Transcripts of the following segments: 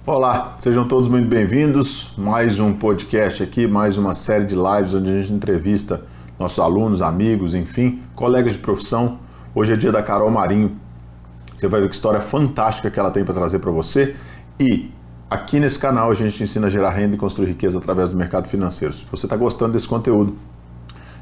Olá, sejam todos muito bem-vindos. Mais um podcast aqui, mais uma série de lives onde a gente entrevista nossos alunos, amigos, enfim, colegas de profissão. Hoje é dia da Carol Marinho. Você vai ver que história fantástica que ela tem para trazer para você. E aqui nesse canal a gente ensina a gerar renda e construir riqueza através do mercado financeiro. Se você está gostando desse conteúdo,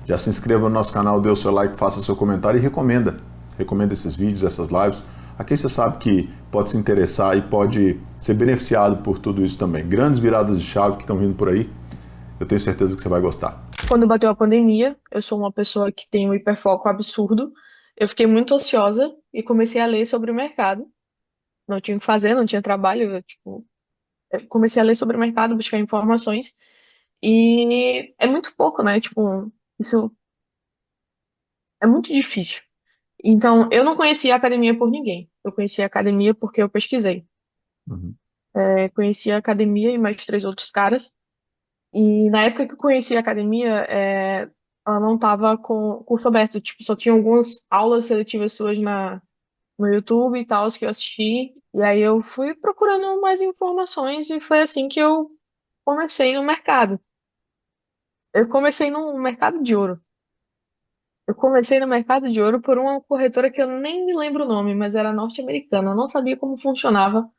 já se inscreva no nosso canal, dê o seu like, faça seu comentário e recomenda. Recomenda esses vídeos, essas lives, a quem você sabe que pode se interessar e pode ser beneficiado por tudo isso também. Grandes viradas de chave que estão vindo por aí, eu tenho certeza que você vai gostar. Quando bateu a pandemia, eu sou uma pessoa que tem um hiperfoco absurdo. Eu fiquei muito ansiosa e comecei a ler sobre o mercado. Não tinha o que fazer, não tinha trabalho. Eu comecei a ler sobre o mercado, buscar informações. E é muito pouco, né? Isso é muito difícil. Então, eu não conhecia a academia por ninguém. Eu conheci a academia porque eu pesquisei. Uhum. Conheci a academia e mais três outros caras. E na época que eu conheci a academia, ela não tava com curso aberto, tipo, só tinha algumas aulas seletivas suas no YouTube e tal, que eu assisti. E aí eu fui procurando mais informações e foi assim que eu comecei no mercado. Eu comecei no mercado de ouro. Eu comecei no mercado de ouro por uma corretora que eu nem me lembro o nome, mas era norte-americana. Eu não sabia como funcionava.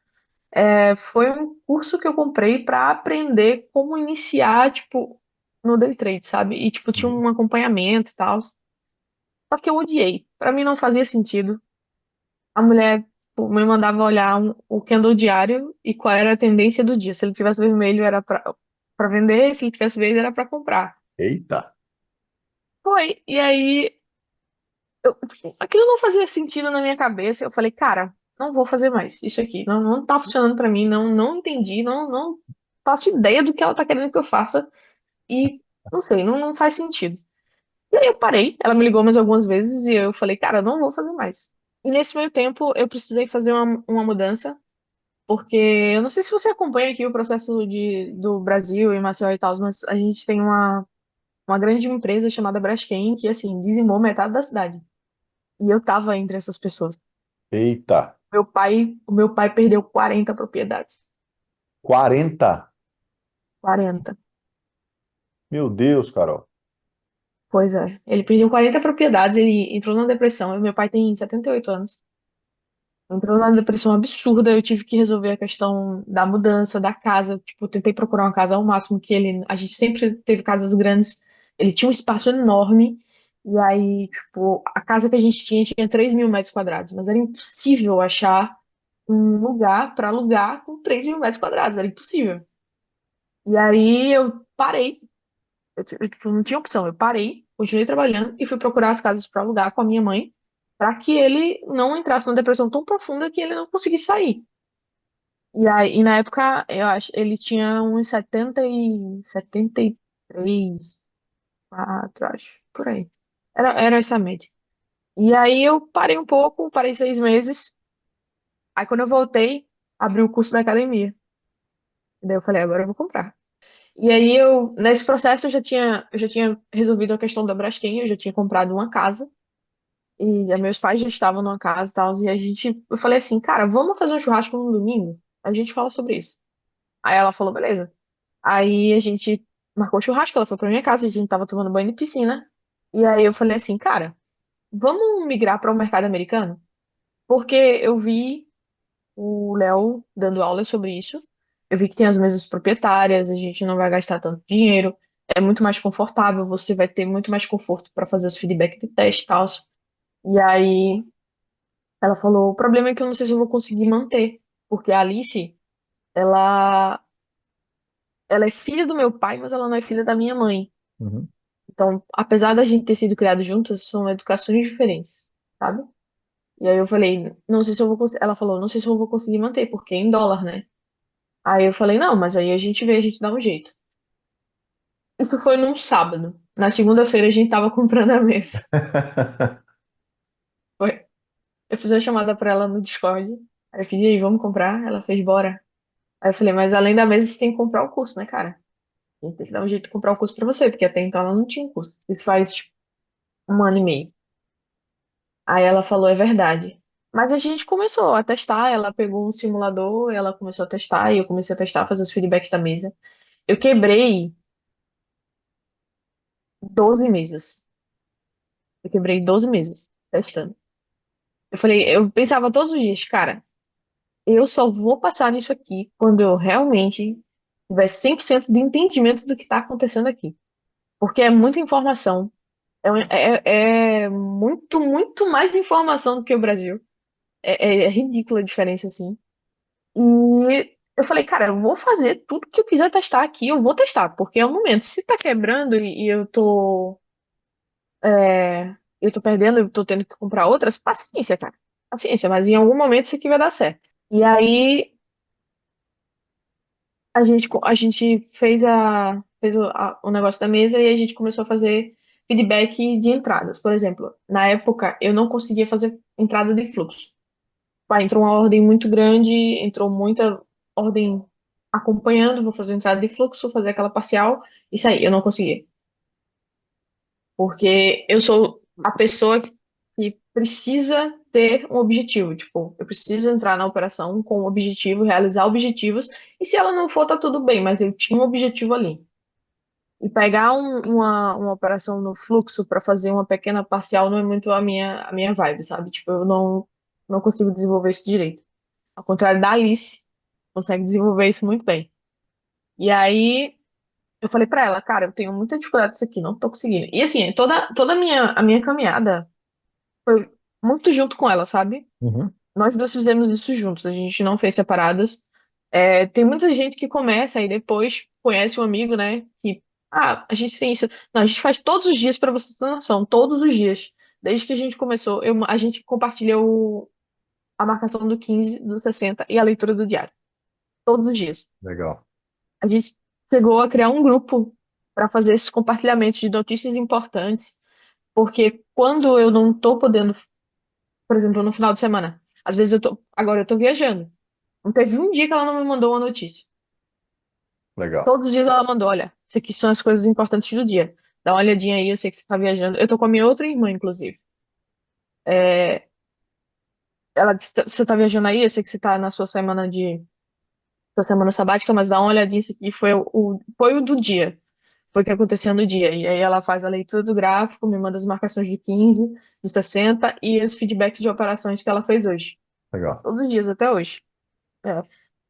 Foi um curso que eu comprei para aprender como iniciar, tipo, no day trade, sabe? E, tipo, tinha um acompanhamento e tal. Só que eu odiei. Para mim não fazia sentido. A mulher, tipo, me mandava olhar o candle diário e qual era a tendência do dia. Se ele tivesse vermelho era para vender, se ele tivesse verde era para comprar. Eita! Foi. E aí, tipo, aquilo não fazia sentido na minha cabeça. Eu falei, cara, não vou fazer mais isso aqui. Não, não tá funcionando para mim. Não, não entendi. Não faço ideia do que ela tá querendo que eu faça. E não sei, não faz sentido. E aí eu parei, ela me ligou mais algumas vezes e eu falei, cara, eu não vou fazer mais. E nesse meio tempo eu precisei fazer uma mudança, porque eu não sei se você acompanha aqui o processo do Brasil e Maceió e tal, mas a gente tem uma grande empresa chamada Braskem que, assim, dizimou metade da cidade. E eu tava entre essas pessoas. Eita! O meu pai perdeu 40 propriedades. 40. 40. Meu Deus, Carol. Pois é. Ele perdeu 40 propriedades, ele entrou numa depressão. E meu pai tem 78 anos. Entrou numa depressão absurda, eu tive que resolver a questão da mudança da casa. Tipo, eu tentei procurar uma casa ao máximo que ele. A gente sempre teve casas grandes. Ele tinha um espaço enorme. E aí, tipo, a casa que a gente tinha 3 mil metros quadrados. Mas era impossível achar um lugar para alugar com 3 mil metros quadrados. Era impossível. E aí eu parei. Tipo, não tinha opção. Eu parei, continuei trabalhando e fui procurar as casas para alugar com a minha mãe, para que ele não entrasse numa depressão tão profunda que ele não conseguisse sair. E aí, e na época, eu acho, ele tinha uns 73, 4, acho, por aí. Era essa média. E aí eu parei um pouco, parei 6 meses. Aí quando eu voltei, abri o curso da academia. E daí eu falei, agora eu vou comprar. E aí nesse processo, eu já tinha resolvido a questão da Braskem, eu já tinha comprado uma casa. E meus pais já estavam numa casa e tal, e eu falei assim, cara, vamos fazer um churrasco no domingo? A gente fala sobre isso. Aí ela falou, beleza. Aí a gente marcou o churrasco, ela foi pra minha casa, a gente tava tomando banho de piscina. E aí eu falei assim, cara, vamos migrar para o mercado americano? Porque eu vi o Léo dando aula sobre isso. Eu vi que tem as mesas proprietárias, a gente não vai gastar tanto dinheiro, é muito mais confortável, você vai ter muito mais conforto para fazer os feedback de teste e tal. E aí ela falou, o problema é que eu não sei se eu vou conseguir manter, porque a Alice, ela, ela é filha do meu pai, mas ela não é filha da minha mãe. Uhum. Então, apesar da gente ter sido criados juntas, são educações diferentes, sabe? E aí eu falei, não sei se eu vou conseguir. Ela falou, não sei se eu vou conseguir manter, porque é em dólar, né? Aí eu falei, não, mas aí a gente vê, a gente dá um jeito. Isso foi num sábado. Na segunda-feira a gente tava comprando a mesa. Foi. Eu fiz a chamada pra ela no Discord. Aí eu fiz, e aí, vamos comprar? Ela fez, bora. Aí eu falei, mas além da mesa, você tem que comprar o curso, né, cara? A gente tem que dar um jeito de comprar o curso pra você, porque até então ela não tinha curso. Isso faz, tipo, um ano e meio. Aí ela falou, é verdade. Mas a gente começou a testar, ela pegou um simulador, ela começou a testar, e eu comecei a testar, fazer os feedbacks da mesa. Eu quebrei 12 mesas. Eu quebrei 12 mesas testando. Eu falei, eu pensava todos os dias, cara, eu só vou passar nisso aqui quando eu realmente tiver 100% de entendimento do que está acontecendo aqui. Porque é muita informação. É muito, muito mais informação do que o Brasil. É ridícula a diferença, assim. E eu falei, cara, eu vou fazer tudo que eu quiser testar aqui, eu vou testar, porque é o momento. Se tá quebrando e eu tô perdendo, eu tô tendo que comprar outras, paciência, cara. Paciência, mas em algum momento isso aqui vai dar certo. E aí a gente fez o negócio da mesa e a gente começou a fazer feedback de entradas. Por exemplo, na época eu não conseguia fazer entrada de fluxo. Pá, entrou uma ordem muito grande, entrou muita ordem acompanhando, vou fazer entrada de fluxo, fazer aquela parcial, isso aí, eu não conseguia. Porque eu sou a pessoa que precisa ter um objetivo. Tipo, eu preciso entrar na operação com um objetivo, realizar objetivos, e se ela não for, tá tudo bem, mas eu tinha um objetivo ali. E pegar uma operação no fluxo para fazer uma pequena parcial não é muito a minha vibe, sabe? Tipo, eu não consigo desenvolver isso direito. Ao contrário da Alice, consegue desenvolver isso muito bem. E aí eu falei pra ela, cara, eu tenho muita dificuldade nisso aqui, não tô conseguindo. E assim, toda a minha caminhada foi muito junto com ela, sabe? Uhum. Nós dois fizemos isso juntos, a gente não fez separadas. Tem muita gente que começa e depois conhece um amigo, né? Que, a gente tem isso. Não, a gente faz todos os dias pra você ter noção, todos os dias. Desde que a gente começou, a gente compartilha a marcação do 15, do 60 e a leitura do diário. Todos os dias. Legal. A gente chegou a criar um grupo para fazer esses compartilhamentos de notícias importantes, porque quando eu não tô podendo, por exemplo, no final de semana, às vezes agora eu tô viajando. Não teve um dia que ela não me mandou uma notícia. Legal. Todos os dias ela mandou, olha, isso aqui são as coisas importantes do dia. Dá uma olhadinha aí, eu sei que você tá viajando. Eu tô com a minha outra irmã, inclusive. É, ela disse, você tá viajando aí, eu sei que você tá na sua semana sabática, mas dá uma olhadinha, isso aqui foi o do dia. Foi o que aconteceu no dia. E aí ela faz a leitura do gráfico, me manda as marcações de 15, de 60 e os feedbacks de operações que ela fez hoje. Legal. Todos os dias, até hoje. É.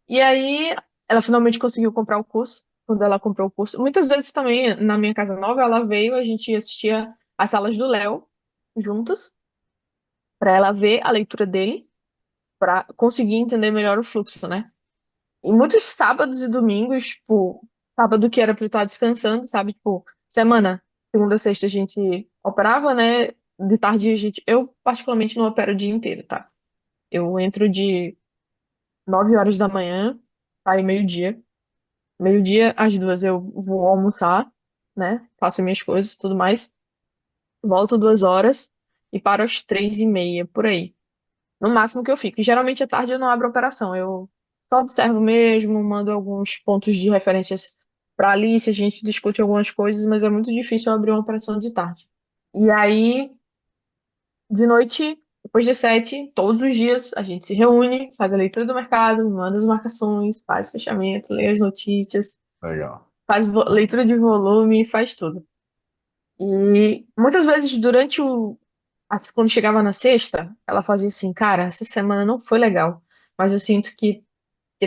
E aí ela finalmente conseguiu comprar o curso. Quando ela comprou o curso. Muitas vezes também, na minha casa nova, ela veio, a gente assistia as salas do Léo juntos, para ela ver a leitura dele, para conseguir entender melhor o fluxo, né? E muitos sábados e domingos, tipo, sábado que era pra eu estar descansando, sabe? Tipo, semana, segunda, sexta a gente operava, né? De tarde a gente. Eu, particularmente, não opero o dia inteiro, tá? Eu entro de 9 horas da manhã, saio meio-dia. Meio-dia, às 2 eu vou almoçar, né? Faço minhas coisas e tudo mais. Volto 2 horas e paro às 3h30, por aí. No máximo que eu fico. E geralmente à tarde eu não abro operação. Eu só observo mesmo, mando alguns pontos de referências para Alice, a gente discute algumas coisas, mas é muito difícil eu abrir uma operação de tarde. E aí, de noite, depois das 7, todos os dias, a gente se reúne, faz a leitura do mercado, manda as marcações, faz fechamento, lê as notícias, Legal. faz leitura de volume, faz tudo. E muitas vezes durante quando chegava na sexta, ela fazia assim, cara, essa semana não foi legal, mas eu sinto que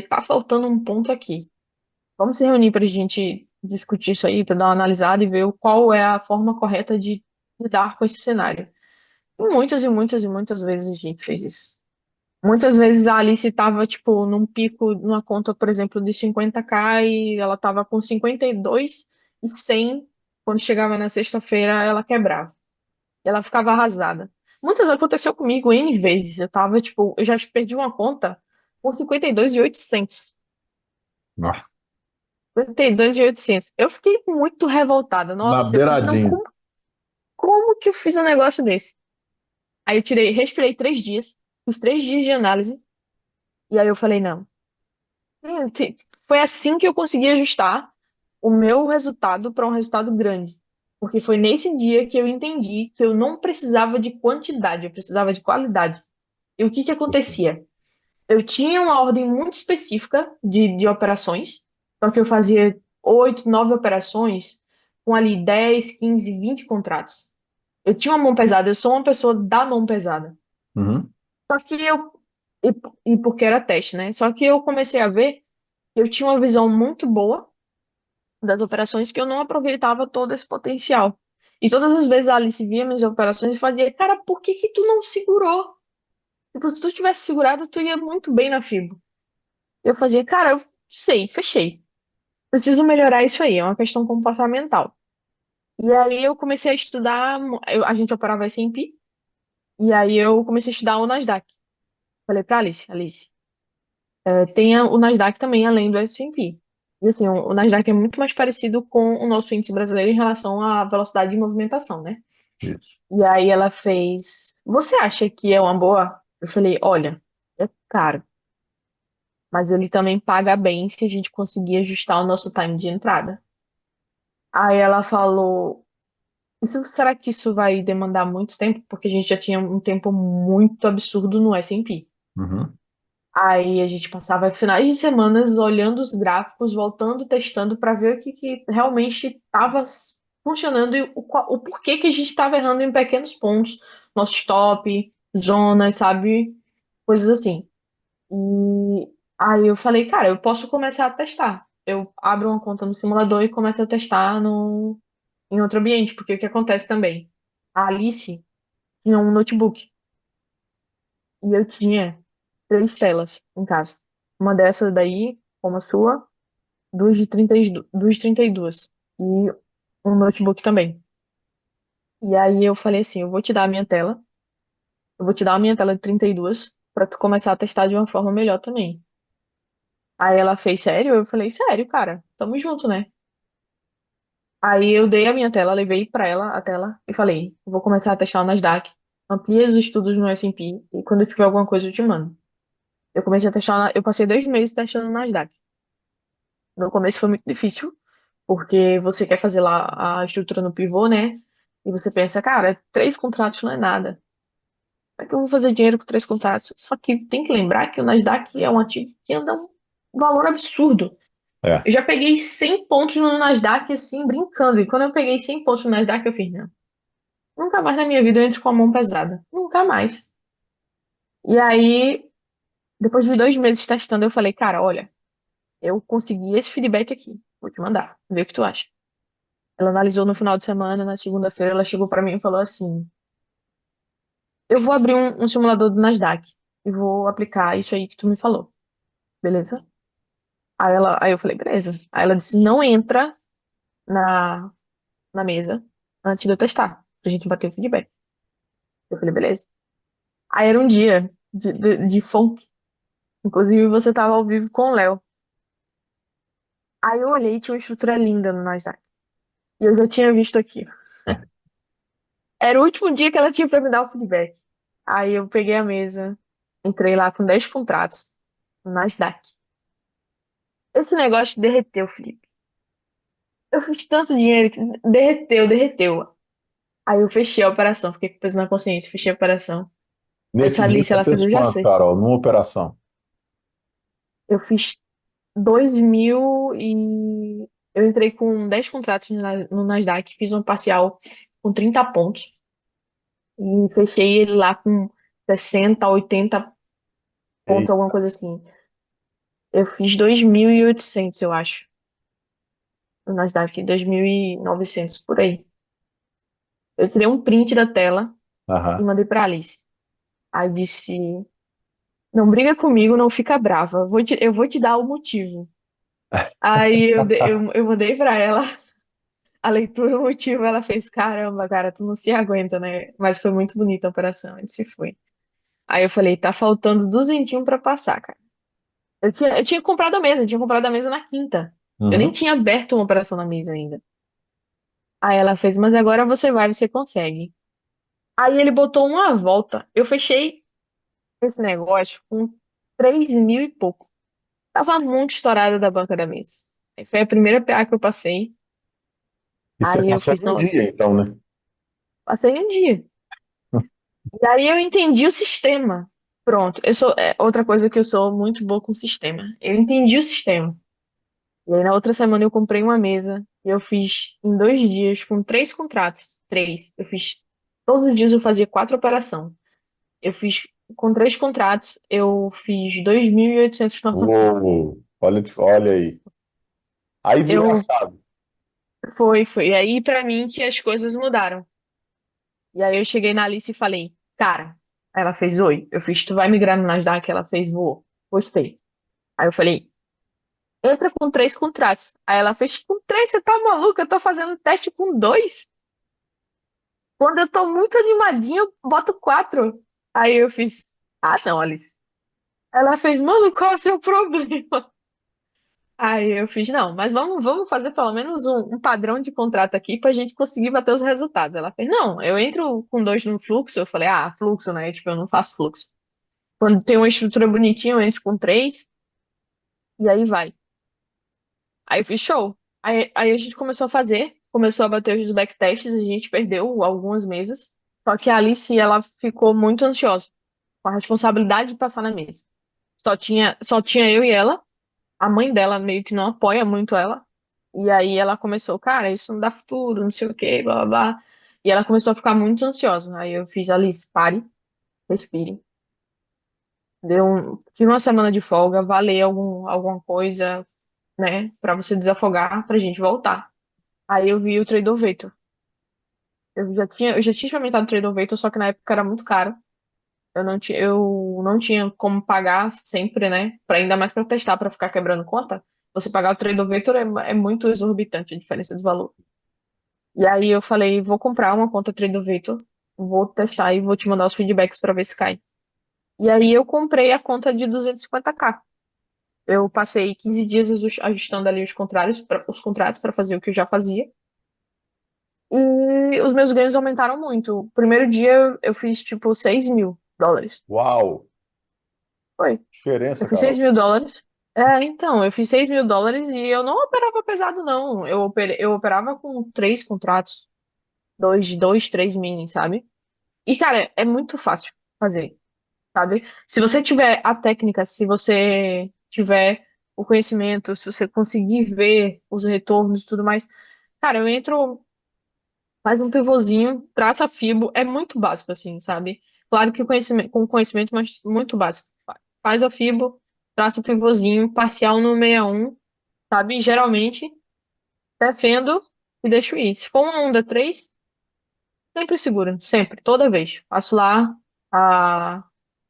tá faltando um ponto aqui. Vamos se reunir para a gente discutir isso aí, para dar uma analisada e ver qual é a forma correta de lidar com esse cenário. E muitas e muitas e muitas vezes a gente fez isso. Muitas vezes a Alice estava, tipo, num pico, numa conta, por exemplo, de 50k e ela estava com 52 e 100. Quando chegava na sexta-feira, ela quebrava. E ela ficava arrasada. Muitas vezes aconteceu comigo N vezes. Eu tava, tipo, eu já perdi uma conta com 52.800. Ah, 52.800. Eu fiquei muito revoltada. na Nossa, eu fiz, não, beiradinha. como que eu fiz um negócio desse? Aí eu respirei 3 dias, fiz 3 dias de análise, e aí eu falei, não. Foi assim que eu consegui ajustar o meu resultado para um resultado grande. Porque foi nesse dia que eu entendi que eu não precisava de quantidade, eu precisava de qualidade. E o que que acontecia? Eu tinha uma ordem muito específica de operações, porque eu fazia 8, 9 operações com ali 10, 15, 20 contratos. Eu tinha uma mão pesada, eu sou uma pessoa da mão pesada. Uhum. Só que eu. E porque era teste, né? Só que eu comecei a ver que eu tinha uma visão muito boa das operações que eu não aproveitava todo esse potencial. E todas as vezes a Alice via minhas operações e fazia, cara, por que que tu não segurou? Tipo, se tu tivesse segurado, tu ia muito bem na FIBO. Eu fazia, cara, eu sei, fechei. Preciso melhorar isso aí, é uma questão comportamental. E aí eu comecei a estudar, a gente operava S&P, e aí eu comecei a estudar o Nasdaq. Falei pra Alice, tem o Nasdaq também, além do S&P. E assim, o Nasdaq é muito mais parecido com o nosso índice brasileiro em relação à velocidade de movimentação, né? Isso. E aí ela fez, você acha que é uma boa? Eu falei, olha, é caro, mas ele também paga bem se a gente conseguir ajustar o nosso time de entrada. Aí ela falou, será que isso vai demandar muito tempo? Porque a gente já tinha um tempo muito absurdo no S&P. Uhum. Aí a gente passava finais de semanas olhando os gráficos, voltando, testando para ver o que, que realmente estava funcionando e o porquê que a gente estava errando em pequenos pontos, nosso stop, zonas, sabe? Coisas assim. E aí eu falei, cara, eu posso começar a testar. Eu abro uma conta no simulador e começo a testar em outro ambiente, porque o que acontece também? A Alice tinha um notebook e eu tinha 3 telas em casa. Uma dessas daí, como a sua, duas de 32. E um notebook também. E aí eu falei assim, eu vou te dar a minha tela, eu vou te dar a minha tela de 32 para tu começar a testar de uma forma melhor também. Aí ela fez, sério? Eu falei, sério, cara, tamo junto, né? Aí eu dei a minha tela, levei pra ela a tela e falei, eu vou começar a testar o Nasdaq, amplia os estudos no S&P e quando eu tiver alguma coisa eu te mando. Eu comecei a testar, eu passei 2 meses testando o Nasdaq. No começo foi muito difícil, porque você quer fazer lá a estrutura no pivô, né? E você pensa, cara, 3 contratos não é nada. Como é que eu vou fazer dinheiro com 3 contratos? Só que tem que lembrar que o Nasdaq é um ativo que anda um valor absurdo. É. Eu já peguei 100 pontos no Nasdaq, assim, brincando. E quando eu peguei 100 pontos no Nasdaq, eu fiz, não, nunca mais na minha vida eu entro com a mão pesada. Nunca mais. E aí, depois de 2 meses testando, eu falei, cara, olha, eu consegui esse feedback aqui. Vou te mandar, ver o que tu acha. Ela analisou no final de semana, na segunda-feira, ela chegou pra mim e falou assim: eu vou abrir um simulador do Nasdaq e vou aplicar isso aí que tu me falou, beleza? Aí eu falei, beleza. Aí ela disse: não entra na, na mesa antes de eu testar, pra gente bater o feedback. Eu falei, beleza. Aí era um dia de funk, inclusive você tava ao vivo com o Léo. Aí eu olhei e tinha uma estrutura linda no Nasdaq. E eu já tinha visto aqui. Era o último dia que ela tinha pra me dar o feedback. Aí eu peguei a mesa, entrei lá com 10 contratos no Nasdaq. Esse negócio derreteu, Felipe. Eu fiz tanto dinheiro que derreteu. Aí eu fechei a operação, fiquei com peso na consciência, fechei a operação. Eu disse, Nesse dia Alice, você ela fez, fez eu já quanto, sei. Carol, numa operação? Eu fiz 2.000 e eu entrei com 10 contratos no Nasdaq, fiz uma parcial com 30 pontos e fechei ele lá com 60, 80 pontos, Ei, alguma coisa assim. Eu fiz 2.800, eu acho, no Nasdaq, 2.900 por aí. Eu tirei um print da tela e aham. mandei pra Alice. Aí disse: não briga comigo, não fica brava. Eu vou te dar o motivo. Aí eu mandei pra ela a leitura, o motivo. Ela fez: caramba, cara, tu não se aguenta, né? Mas foi muito bonita a operação. Ele se foi. Aí eu falei: tá faltando duzentinho pra passar, cara. Eu tinha comprado a mesa, eu tinha comprado a mesa na quinta. Eu nem Uhum. tinha aberto uma operação na mesa ainda. Aí ela fez: mas agora você vai, você consegue. Aí ele botou uma volta. Eu fechei esse negócio com 3.000 e pouco. Tava muito estourada da banca da mesa. Aí foi a primeira PA que eu passei. E você Aí eu passou fiz, em um nossa, dia, então, né? passei um dia. E aí eu entendi o sistema. Pronto, outra coisa que eu sou muito boa com o sistema. Eu entendi o sistema. E aí na outra semana eu comprei uma mesa e eu fiz em 2 dias com 3 contratos. Três. Eu fiz. Todos os dias eu fazia 4 operações. Eu fiz com 3 contratos, eu fiz 2.800 no total. Uou, olha aí. Aí virou a Eu chave. foi. E aí pra mim que as coisas mudaram. E aí eu cheguei na Alice e falei, cara, ela fez oi. Eu fiz, tu vai migrar no Nasdaq? Ela fez, vou. Gostei. Aí eu falei, entra com 3 contratos. Aí ela fez, com três, você tá maluca? Eu tô fazendo teste com dois. Quando eu tô muito animadinha, eu boto 4. Aí eu fiz, ah, não, Alice. Ela fez, mano, qual é o seu problema? Aí eu fiz, não, mas vamos fazer pelo menos um padrão de contrato aqui pra gente conseguir bater os resultados. Ela fez, não, eu entro com dois no fluxo. Eu falei, ah, fluxo, né? Tipo, eu não faço fluxo. Quando tem uma estrutura bonitinha, eu entro com três e aí vai. Aí eu fiz show. Aí a gente começou a fazer, começou a bater os backtests, a gente perdeu algumas mesas. Só que a Alice, ela ficou muito ansiosa com a responsabilidade de passar na mesa. Só tinha eu e ela. A mãe dela meio que não apoia muito ela. E aí ela começou, cara, isso não dá futuro, não sei o quê, blá blá blá. E ela começou a ficar muito ansiosa. Aí eu fiz, Alice, pare, respire. Tive uma semana de folga, vá ler alguma coisa, né, pra você desafogar, pra gente voltar. Aí eu vi o Tradeovator. Eu já tinha experimentado o Tradeovator, só que na época era muito caro. Eu não tinha como pagar sempre, né? Ainda mais para testar, para ficar quebrando conta. Você pagar o Tradeovator é muito exorbitante a diferença de valor. E aí eu falei, vou comprar uma conta Tradeovator, vou testar e vou te mandar os feedbacks para ver se cai. E aí eu comprei a conta de 250k. Eu passei 15 dias ajustando ali os contratos para fazer o que eu já fazia. E os meus ganhos aumentaram muito. O primeiro dia eu fiz tipo US$ 6.000. Uau, Foi. Eu diferença, fiz 6 Carol. mil dólares. Então, eu fiz US$ 6.000 e eu não operava pesado, não. Eu operava com 3 contratos, dois, três mini, sabe? E, cara, é muito fácil fazer, sabe? Se você tiver a técnica, se você tiver o conhecimento, se você conseguir ver os retornos e tudo mais, cara, eu entro, faz um pivôzinho, traça fibo, é muito básico, assim, sabe? Claro que com conhecimento, mas muito básico. Faz a fibo, traça o pivôzinho, parcial no 61, sabe? Geralmente, defendo e deixo ir. Se for uma onda 3, sempre segura, sempre, toda vez. Faço lá a,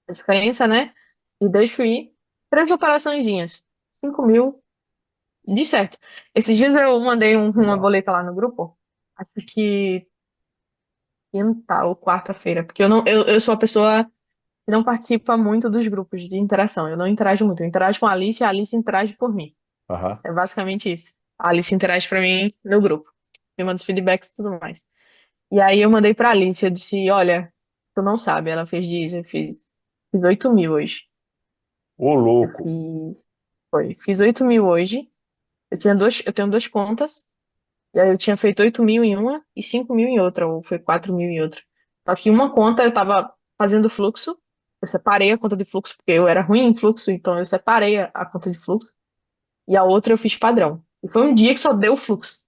a diferença, né? E deixo ir. 3 operaçõezinhas, 5.000, de certo. Esses dias eu mandei uma Legal. boleta lá no grupo, acho que quinta ou quarta-feira, porque eu sou a pessoa que não participa muito dos grupos de interação. Eu não interajo muito. Eu interajo com a Alice e a Alice interage por mim. Aham. É basicamente isso. A Alice interage pra mim no grupo. Me manda os feedbacks e tudo mais. E aí eu mandei pra Alice, eu disse, olha, tu não sabe. Ela fez disso, eu fiz 8.000 hoje. Ô, Eu louco. fiz 8.000 hoje. Eu tenho duas contas. E aí eu tinha feito 8.000 em uma e 5.000 em outra, ou foi 4.000 em outra. Só que uma conta eu tava fazendo fluxo, eu separei a conta de fluxo, porque eu era ruim em fluxo, então eu separei a conta de fluxo, e a outra eu fiz padrão. E foi um dia que só deu fluxo.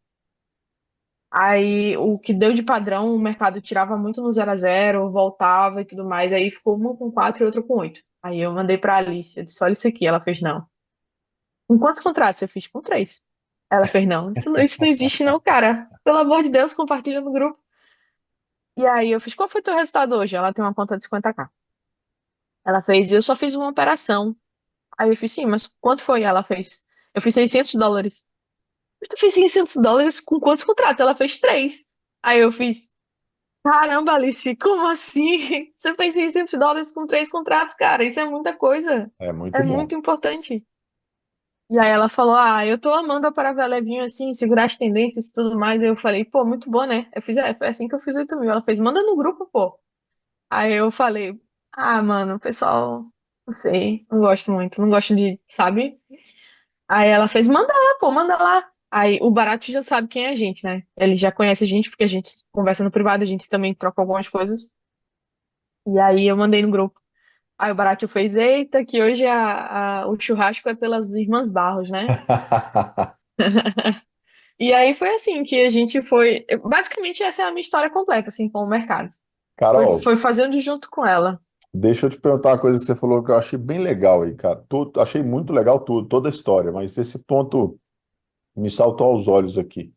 Aí o que deu de padrão, o mercado tirava muito no 0 a 0, voltava e tudo mais, aí ficou uma com 4 e outra com 8. Aí eu mandei pra Alice, eu disse, olha isso aqui. Ela fez, não. Com quantos contratos? Eu fiz com 3. Ela fez, não, isso não existe não, cara. Pelo amor de Deus, compartilha no grupo. E aí eu fiz, qual foi o teu resultado hoje? Ela tem uma conta de 50k. Ela fez, eu só fiz uma operação. Aí eu fiz, sim, mas quanto foi? Ela fez, eu fiz US$ 600. Eu fiz US$ 600 com quantos contratos? Ela fez 3. Aí eu fiz, caramba, Alice, como assim? Você fez US$ 600 com 3 contratos, cara? Isso é muita coisa. É muito É bom. muito importante. E aí ela falou, ah, eu tô amando a Paravé levinho assim, segurar as tendências e tudo mais. Aí eu falei, pô, muito bom, né? Foi assim que eu fiz 8.000. Ela fez, manda no grupo, pô. Aí eu falei, ah, mano, o pessoal, não sei, não gosto muito, não gosto de, sabe? Aí ela fez, manda lá, pô, manda lá. Aí o Barato já sabe quem é a gente, né? Ele já conhece a gente, porque a gente conversa no privado, a gente também troca algumas coisas. E aí eu mandei no grupo. Aí o Baratil fez, eita, que hoje o churrasco é pelas Irmãs Barros, né? E aí foi assim que a gente foi. Basicamente, essa é a minha história completa, assim, com o mercado. Carol, Foi fazendo junto com ela. deixa eu te perguntar uma coisa que você falou que eu achei bem legal aí, cara. Achei muito legal tudo, toda a história, mas esse ponto me saltou aos olhos aqui.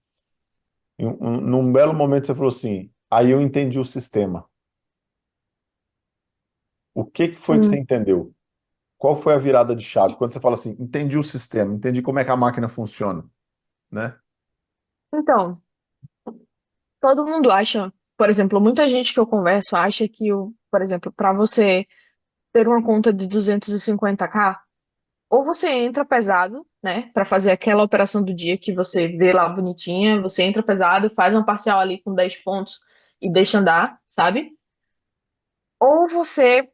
Num belo momento você falou assim, aí eu entendi o sistema. O que que foi que você Hum. entendeu? Qual foi a virada de chave? Quando você fala assim, entendi o sistema, entendi como é que a máquina funciona, né? Então, todo mundo acha, por exemplo, muita gente que eu converso acha que, por exemplo, para você ter uma conta de 250k, ou você entra pesado, né, para fazer aquela operação do dia que você vê lá bonitinha, você entra pesado, faz uma parcial ali com 10 pontos e deixa andar, sabe? Ou você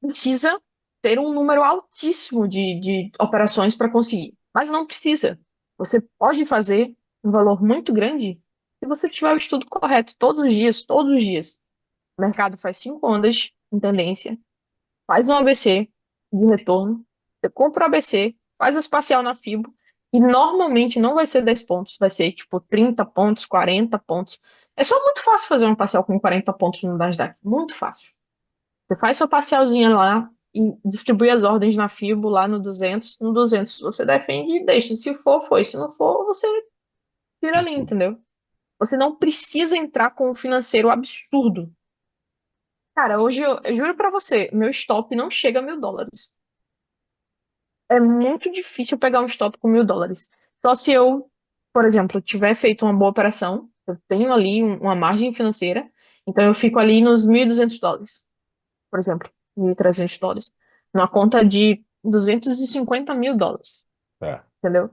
precisa ter um número altíssimo de operações para conseguir. Mas não precisa. Você pode fazer um valor muito grande se você tiver o estudo correto todos os dias, todos os dias. O mercado faz 5 ondas em tendência, faz um ABC de retorno, você compra o ABC, faz as parcial na Fibo, e normalmente não vai ser 10 pontos, vai ser tipo 30 pontos, 40 pontos. É só muito fácil fazer uma parcial com 40 pontos no Nasdaq, muito fácil. Você faz sua parcialzinha lá e distribui as ordens na Fibo lá no 200. No 200 você defende e deixa. Se for, foi. Se não for, você tira ali, entendeu? Você não precisa entrar com um financeiro absurdo. Cara, hoje eu juro pra você, meu stop não chega a US$ 1.000. É muito difícil pegar um stop com US$ 1.000. Só se eu, por exemplo, tiver feito uma boa operação, eu tenho ali uma margem financeira, então eu fico ali nos US$ 1.200, por exemplo, US$ 1.300, numa conta de US$ 250 mil, É, entendeu?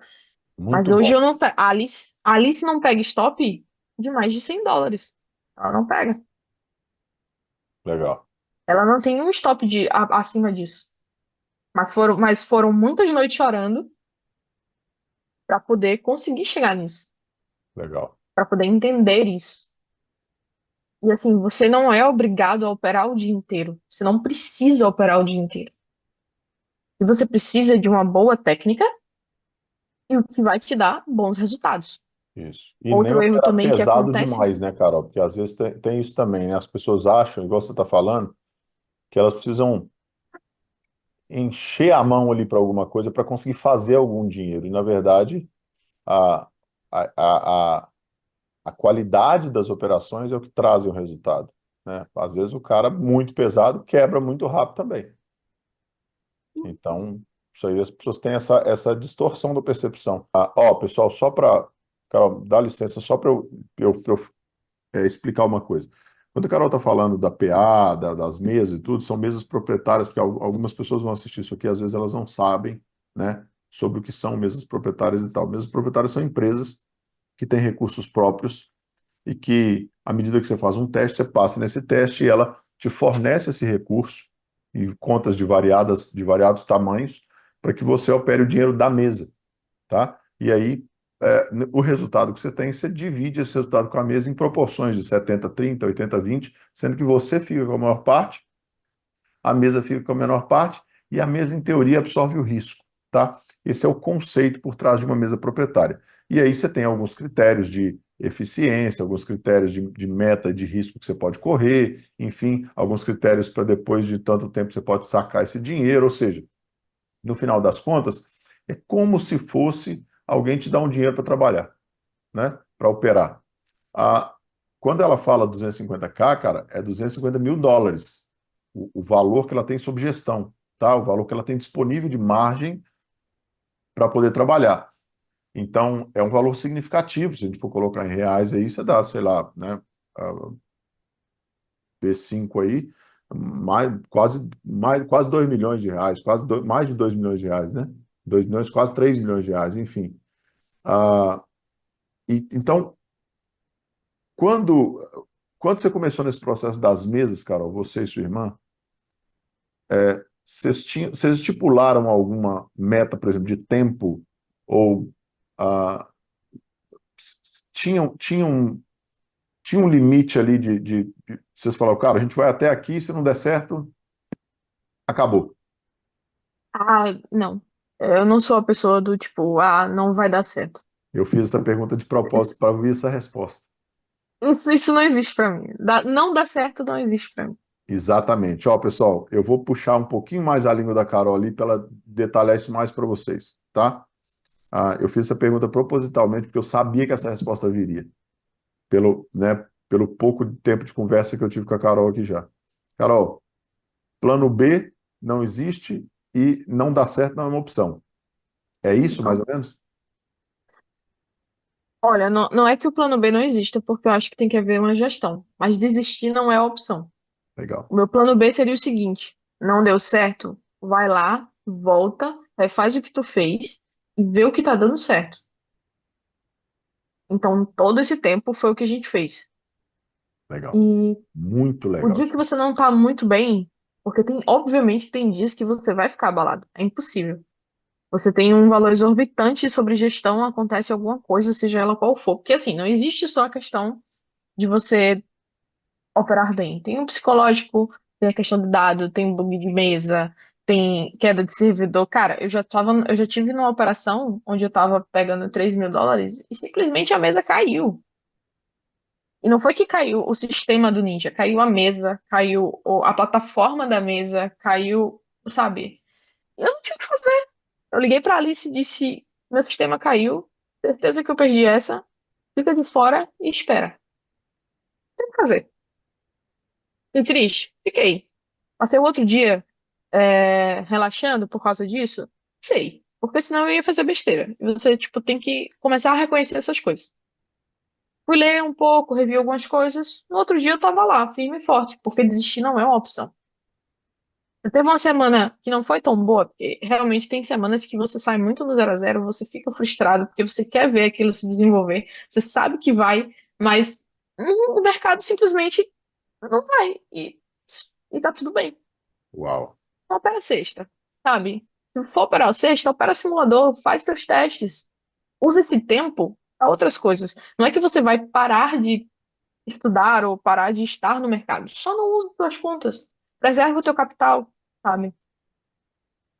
Mas muito hoje bom. eu não pego. A Alice não pega stop de mais de US$ 100. Ela não pega. Legal, Ela não tem um stop acima disso. Mas foram muitas noites chorando para poder conseguir chegar nisso, legal. para poder entender isso. E assim, você não é obrigado a operar o dia inteiro. Você não precisa operar o dia inteiro. E você precisa de uma boa técnica e o que vai te dar bons resultados. Isso. E nem Outro erro operar também que pesado acontece. demais, né, Carol? Porque às vezes tem isso também, né? As pessoas acham, igual você está falando, que elas precisam encher a mão ali para alguma coisa para conseguir fazer algum dinheiro. E, na verdade, a, a, a, a, a qualidade das operações é o que traz o resultado, né? Às vezes o cara muito pesado quebra muito rápido também. Então, isso aí as pessoas têm essa distorção da percepção. Ó, pessoal, só para... Carol, dá licença, só para eu explicar uma coisa. Quando a Carol está falando da PA, das mesas e tudo, são mesas proprietárias, porque algumas pessoas vão assistir isso aqui, às vezes elas não sabem, né, sobre o que são mesas proprietárias e tal. Mesas proprietárias são empresas que têm recursos próprios e que, à medida que você faz um teste, você passa nesse teste e ela te fornece esse recurso e contas de variados tamanhos para que você opere o dinheiro da mesa, tá? E aí, o resultado que você tem, você divide esse resultado com a mesa em proporções de 70-30, 80-20, sendo que você fica com a maior parte, a mesa fica com a menor parte e a mesa, em teoria, absorve o risco, tá? Esse é o conceito por trás de uma mesa proprietária. E aí você tem alguns critérios de eficiência, alguns critérios de meta de risco que você pode correr, enfim, alguns critérios para depois de tanto tempo você pode sacar esse dinheiro, ou seja, no final das contas, é como se fosse alguém te dar um dinheiro para trabalhar, né? Para operar. A, Quando ela fala 250k, cara, é US$ 250 mil. O valor que ela tem sob gestão, tá? O valor que ela tem disponível de margem para poder trabalhar. Então, é um valor significativo. Se a gente for colocar em reais aí, você dá, sei lá, né? a B5 aí, quase R$ 2 milhões, mais de R$ 2 milhões, né? 2 milhões, quase R$ 3 milhões, enfim. Ah, então, quando você começou nesse processo das mesas, Carol, você e sua irmã, vocês estipularam alguma meta, por exemplo, de tempo? Ou ah, tinha um limite ali vocês falaram, cara, a gente vai até aqui, se não der certo. acabou. Ah, não. Eu não sou a pessoa do tipo, ah, não vai dar certo. Eu fiz essa pergunta de propósito para ouvir essa resposta. Isso não existe pra mim. Não dá certo não existe pra mim. Exatamente. Ó, pessoal, eu vou puxar um pouquinho mais a língua da Carol ali para ela detalhar isso mais para vocês, tá? Eu fiz essa pergunta propositalmente porque eu sabia que essa resposta viria, pelo pouco tempo de conversa que eu tive com a Carol aqui já. Carol, plano B não existe e não dá certo não é uma opção. É isso, mais Não. ou menos? Olha, não é que o plano B não exista, porque eu acho que tem que haver uma gestão. Mas desistir não é a opção. Legal. O meu plano B seria o seguinte: não deu certo? Vai lá, volta, aí faz o que tu fez e vê o que tá dando certo. Então, todo esse tempo foi o que a gente fez. Legal. E Muito o legal. dia que você não tá muito bem, porque obviamente, tem dias que você vai ficar abalado. É impossível. Você tem um valor exorbitante sobre gestão, acontece alguma coisa, seja ela qual for. Porque assim, não existe só a questão de você operar bem. Tem o psicológico, tem a questão de dado, tem bug de mesa, tem queda de servidor. Cara, eu já tive numa operação onde eu tava pegando US$ 3.000 e simplesmente a mesa caiu. E não foi que caiu o sistema do Ninja, caiu a mesa, caiu a plataforma da mesa, caiu, sabe? Eu não tinha o que fazer. Eu liguei pra Alice e disse: meu sistema caiu, certeza que eu perdi essa, fica de fora e espera. Tem o que fazer. Fiquei triste, fiquei. Passei o outro dia relaxando por causa disso? Sei. Porque senão eu ia fazer besteira. E você, tipo, tem que começar a reconhecer essas coisas. Fui ler um pouco, revi algumas coisas. No outro dia eu tava lá, firme e forte, porque desistir não é uma opção. Você teve uma semana que não foi tão boa, porque realmente tem semanas que você sai muito no 0 a 0, você fica frustrado, porque você quer ver aquilo se desenvolver, você sabe que vai, mas o mercado simplesmente não vai. E tá tudo bem. Uau. Não opera sexta, sabe? Se for operar o sexta, opera simulador, faz seus testes. Usa esse tempo para outras coisas. Não é que você vai parar de estudar ou parar de estar no mercado. Só não usa suas contas. Preserva o teu capital, sabe?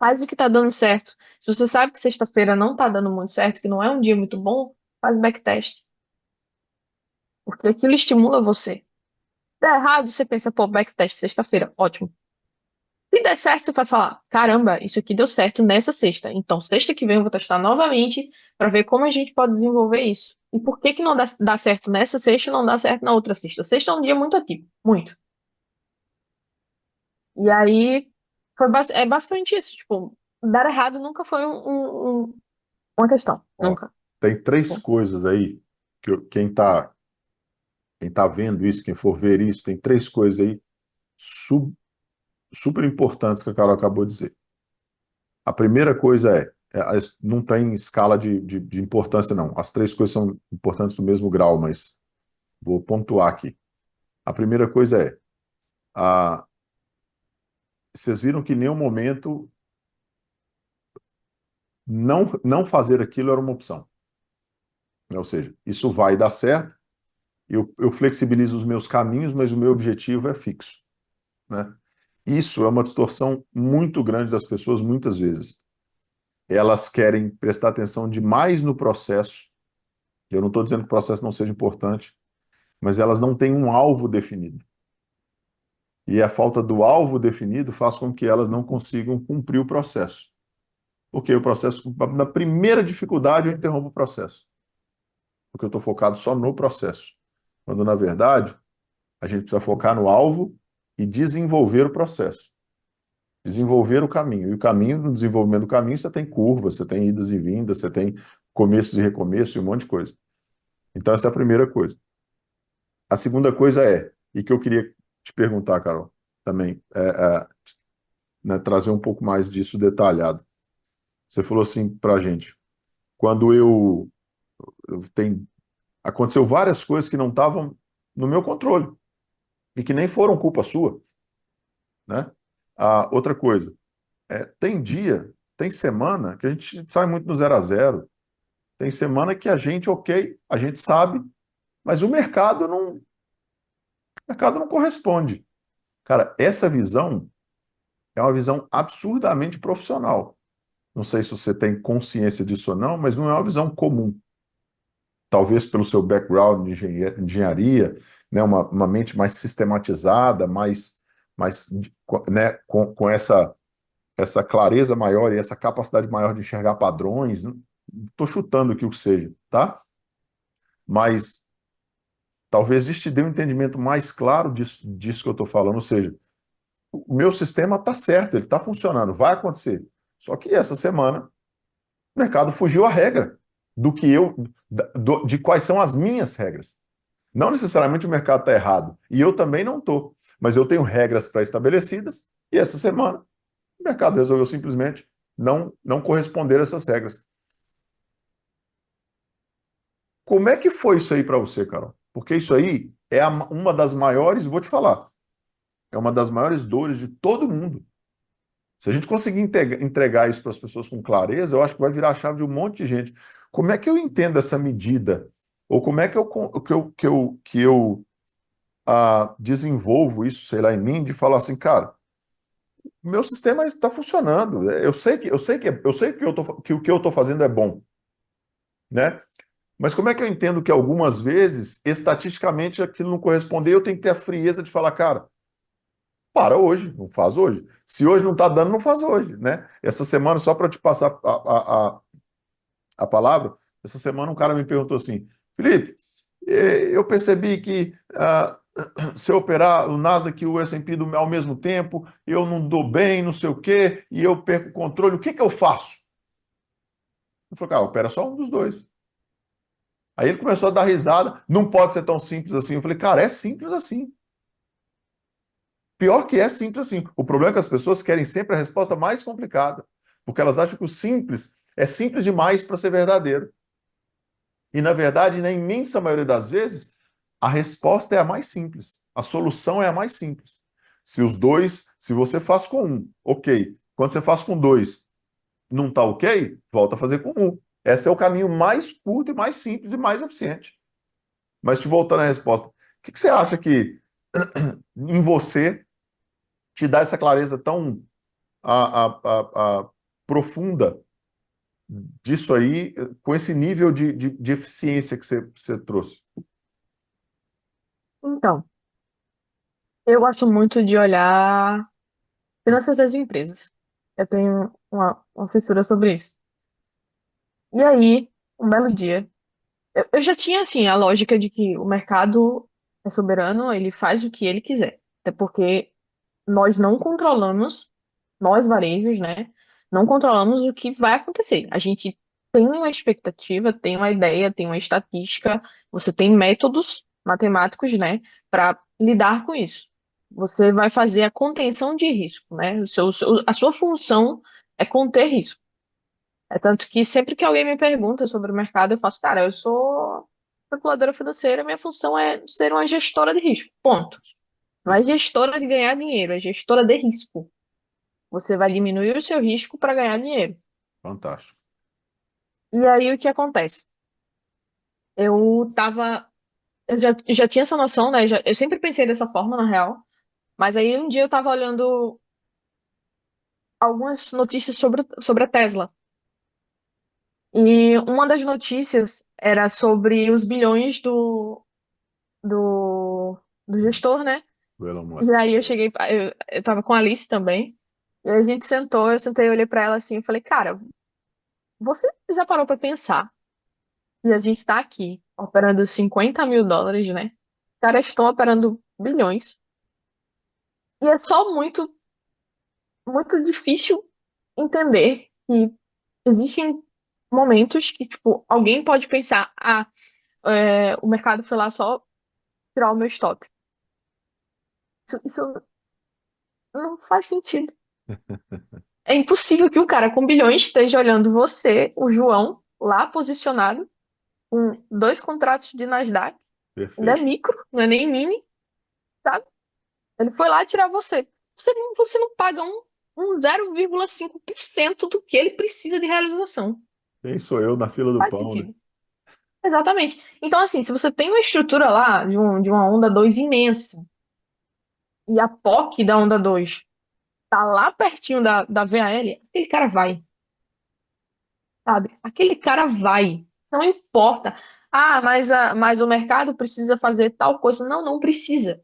Faz o que tá dando certo. Se você sabe que sexta-feira não tá dando muito certo, que não é um dia muito bom, faz backtest. Porque aquilo estimula você. Se der errado, você pensa, pô, backtest sexta-feira, ótimo. Se der certo, você vai falar: caramba, isso aqui deu certo nessa sexta. Então, sexta que vem eu vou testar novamente para ver como a gente pode desenvolver isso. E por que que não dá certo nessa sexta e não dá certo na outra sexta? Sexta é um dia muito atípico, muito. E aí, é basicamente isso. Tipo, dar errado nunca foi uma questão. Ó, Nunca. tem três Tipo, coisas aí que quem tá vendo isso, quem for ver isso, tem três coisas aí super importantes que a Carol acabou de dizer. A primeira coisa não tem escala de importância, não. As três coisas são importantes no mesmo grau, mas vou pontuar aqui. A primeira coisa a, vocês viram que em nenhum momento não fazer aquilo era uma opção. Ou seja, isso vai dar certo, eu flexibilizo os meus caminhos, mas o meu objetivo é fixo, né? Isso é uma distorção muito grande das pessoas, muitas vezes. Elas querem prestar atenção demais no processo. Eu não estou dizendo que o processo não seja importante, mas elas não têm um alvo definido. E a falta do alvo definido faz com que elas não consigam cumprir o processo. Porque o processo, na primeira dificuldade, eu interrompo o processo. Porque eu estou focado só no processo. Quando, na verdade, a gente precisa focar no alvo e desenvolver o processo. Desenvolver o caminho. E o caminho, no desenvolvimento do caminho, você tem curvas, você tem idas e vindas, você tem começos e recomeços e um monte de coisa. Então, essa é a primeira coisa. A segunda coisa e que eu queria te perguntar, Carol, também, né, trazer um pouco mais disso detalhado. Você falou assim pra gente, quando aconteceu várias coisas que não estavam no meu controle e que nem foram culpa sua, né? Outra coisa, tem semana que a gente sai muito no 0 a 0. Tem semana que a gente, ok, a gente sabe, mas o mercado não corresponde. Cara, essa visão é uma visão absurdamente profissional. Não sei se você tem consciência disso ou não, mas não é uma visão comum. Talvez pelo seu background de engenharia, né, uma mente mais sistematizada, mais né, com essa clareza maior e essa capacidade maior de enxergar padrões. Estou chutando aqui o que seja, tá? Mas talvez isso te dê um entendimento mais claro disso que eu estou falando. Ou seja, o meu sistema está certo, ele está funcionando, vai acontecer. Só que essa semana o mercado fugiu à regra do que de quais são as minhas regras. Não necessariamente o mercado está errado, e eu também não estou, mas eu tenho regras pré-estabelecidas, e essa semana o mercado resolveu simplesmente não corresponder a essas regras. Como é que foi isso aí para você, Carol? Porque isso aí é uma das maiores, vou te falar, é uma das maiores dores de todo mundo. Se a gente conseguir entregar isso para as pessoas com clareza, eu acho que vai virar a chave de um monte de gente. Como é que eu entendo essa medida? Ou como é que eu desenvolvo isso, sei lá, em mim, de falar assim, cara, o meu sistema está funcionando. Eu sei que o que eu estou fazendo é bom, né? Mas como é que eu entendo que algumas vezes, estatisticamente, aquilo não corresponder, eu tenho que ter a frieza de falar, cara, para hoje, não faz hoje. Se hoje não está dando, não faz hoje, né? Essa semana, só para te passar a palavra, essa semana um cara me perguntou assim, Felipe, eu percebi que se eu operar o Nasdaq e o S&P ao mesmo tempo, eu não dou bem, não sei o quê, e eu perco o controle, o que que eu faço? Eu falei, cara, opera só um dos dois. Aí ele começou a dar risada, não pode ser tão simples assim. Eu falei, cara, é simples assim. Pior que é simples assim. O problema é que as pessoas querem sempre a resposta mais complicada, porque elas acham que o simples é simples demais para ser verdadeiro. E, na verdade, na imensa maioria das vezes, a resposta é a mais simples. A solução é a mais simples. Se você faz com um, ok. Quando você faz com dois, não está ok, volta a fazer com um. Esse é o caminho mais curto e mais simples e mais eficiente. Mas te voltando à resposta, o que você acha que em você te dá essa clareza tão profunda disso aí, com esse nível de eficiência que você trouxe? Então, eu gosto muito de olhar finanças das empresas. Eu tenho uma fissura sobre isso. E aí, um belo dia, eu já tinha, assim, a lógica de que o mercado é soberano, ele faz o que ele quiser. Até porque nós não controlamos, nós varejos, né? Não controlamos o que vai acontecer. A gente tem uma expectativa, tem uma ideia, tem uma estatística, você tem métodos matemáticos, né, para lidar com isso. Você vai fazer a contenção de risco, né? A sua função é conter risco. É tanto que sempre que alguém me pergunta sobre o mercado, eu faço, cara, eu sou especuladora financeira, minha função é ser uma gestora de risco. Ponto. Não é gestora de ganhar dinheiro, é gestora de risco. Você vai diminuir o seu risco para ganhar dinheiro. Fantástico. E aí o que acontece? Eu tava. Eu já tinha essa noção, né? Eu sempre pensei dessa forma, na real. Mas aí um dia eu tava olhando algumas notícias sobre a Tesla. E uma das notícias era sobre os bilhões do, do gestor, né? O Elon E Musk. aí eu tava com a Alice também. E aí a gente sentou, eu sentei, olhei pra ela assim e falei, cara, você já parou pra pensar que a gente tá aqui operando US$ 50.000, né? Os caras estão operando bilhões. E é só muito, muito difícil entender que existem momentos que, tipo, alguém pode pensar, o mercado foi lá só tirar o meu stop. Isso não faz sentido. É impossível que um cara com bilhões esteja olhando você, o João, lá posicionado, com dois contratos de Nasdaq, ainda é Perfeito. micro, não é nem mini, sabe? Ele foi lá tirar você. Você não paga um 0,5% do que ele precisa de realização. Quem sou eu na fila do Faz pão, né? sentido. Exatamente. Então, assim, se você tem uma estrutura lá de uma onda 2 imensa, e a POC da onda 2 tá lá pertinho da VAL, aquele cara vai, sabe? Aquele cara vai. Não importa. Ah, mas o mercado precisa fazer tal coisa. Não, não precisa.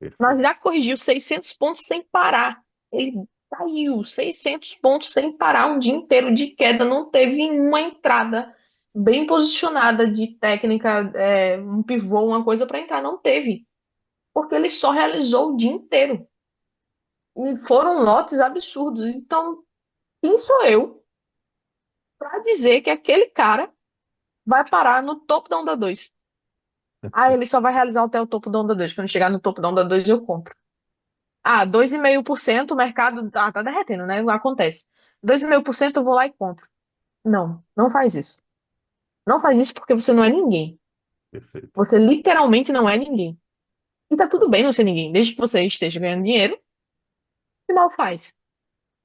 Nós Perfeito. já corrigiu 600 pontos sem parar. Ele caiu 600 pontos sem parar um dia inteiro de queda. Não teve uma entrada bem posicionada de técnica, um pivô, uma coisa para entrar. Não teve. Porque ele só realizou o dia inteiro. E foram lotes absurdos. Então, quem sou eu para dizer que aquele cara vai parar no topo da onda 2? Ah, ele só vai realizar até o topo da onda 2. Quando chegar no topo da onda 2, eu compro. Ah, 2,5% o mercado tá derretendo, né? Acontece. 2,5% eu vou lá e compro. Não, não faz isso. Não faz isso porque você não é ninguém. Perfeito. Você literalmente não é ninguém. E tá tudo bem não ser ninguém, desde que você esteja ganhando dinheiro, que mal faz.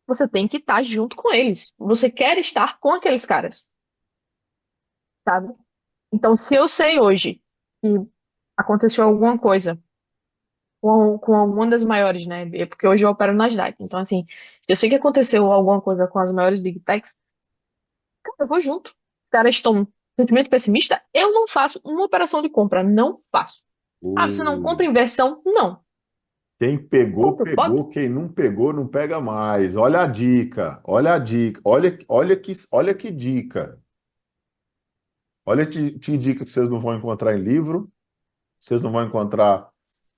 Você tem que estar junto com eles. Você quer estar com aqueles caras, sabe? Então, se eu sei hoje que aconteceu alguma coisa com alguma das maiores, né? Porque hoje eu opero nas Nasdaq. Então, assim, se eu sei que aconteceu alguma coisa com as maiores Big Techs, cara, eu vou junto. Os caras estão sentimento pessimista, eu não faço uma operação de compra. Não faço. Ah, você não Uh, compra inversão? Não. Quem pegou, Compro, boto. pegou. Quem não pegou, não pega mais. Olha a dica. Olha a dica. Olha que dica. Olha que dica que vocês não vão encontrar em livro, vocês não vão encontrar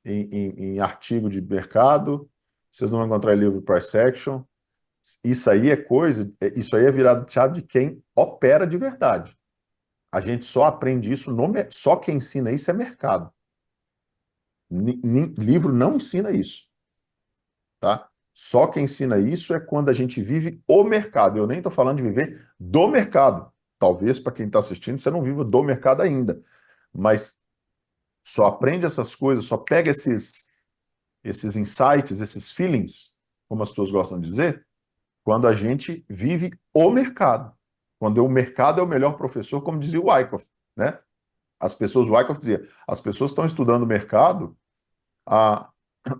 em artigo de mercado, vocês não vão encontrar em livro price action. Isso aí é virado chave de quem opera de verdade. A gente só aprende isso só quem ensina isso é mercado. Livro não ensina isso, tá? Só quem ensina isso é quando a gente vive o mercado. Eu nem estou falando de viver do mercado. Talvez para quem está assistindo você não viva do mercado ainda, mas só aprende essas coisas, só pega esses insights, esses feelings, como as pessoas gostam de dizer, quando a gente vive o mercado. Quando o mercado é o melhor professor, como dizia o Wyckoff, né? O Wyckoff dizia, as pessoas estão estudando o mercado, a,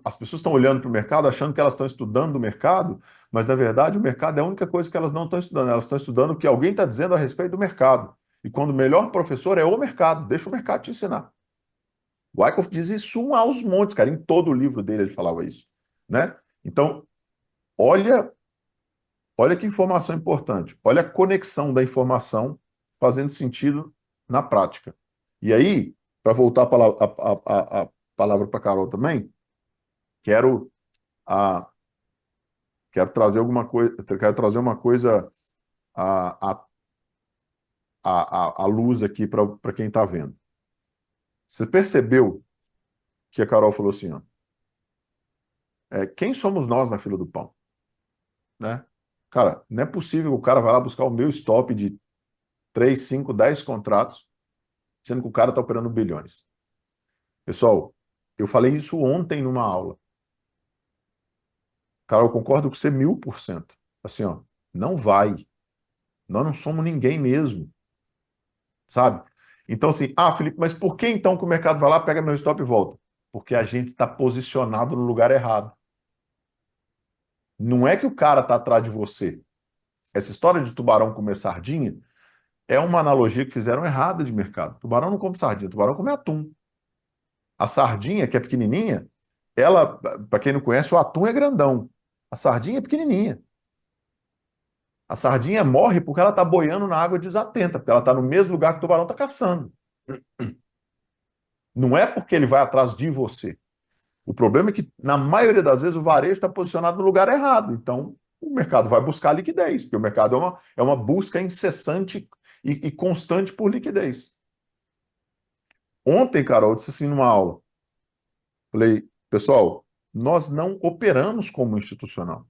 as pessoas estão olhando para o mercado achando que elas estão estudando o mercado, mas na verdade o mercado é a única coisa que elas não estão estudando, elas estão estudando o que alguém está dizendo a respeito do mercado. E quando o melhor professor é o mercado, deixa o mercado te ensinar. O Wyckoff diz isso aos montes, cara. Em todo o livro dele ele falava isso, né? Então, olha, olha que informação importante. Olha a conexão da informação fazendo sentido na prática. E aí, para voltar a palavra para Carol também, quero a quero trazer alguma coisa, quero trazer uma coisa à, à, à luz aqui para quem está vendo. Você percebeu que a Carol falou assim, ó, quem somos nós na fila do pão? Né? Cara, não é possível que o cara vai lá buscar o meu stop de 3, 5, 10 contratos, sendo que o cara está operando bilhões. Pessoal, eu falei isso ontem numa aula. Cara, eu concordo com você 1000%. Assim, ó, não vai. Nós não somos ninguém mesmo, sabe? Então, assim, Felipe, mas por que então que o mercado vai lá, pega meu stop e volta? Porque a gente está posicionado no lugar errado. Não é que o cara está atrás de você. Essa história de tubarão comer sardinha é uma analogia que fizeram errada de mercado. Tubarão não come sardinha, tubarão come atum. A sardinha, que é pequenininha, ela, para quem não conhece, o atum é grandão. A sardinha é pequenininha. A sardinha morre porque ela está boiando na água desatenta, porque ela está no mesmo lugar que o tubarão está caçando. Não é porque ele vai atrás de você. O problema é que, na maioria das vezes, o varejo está posicionado no lugar errado. Então, o mercado vai buscar liquidez, porque o mercado é uma busca incessante e constante por liquidez. Ontem, Carol, eu disse assim numa aula, falei, pessoal, nós não operamos como institucional.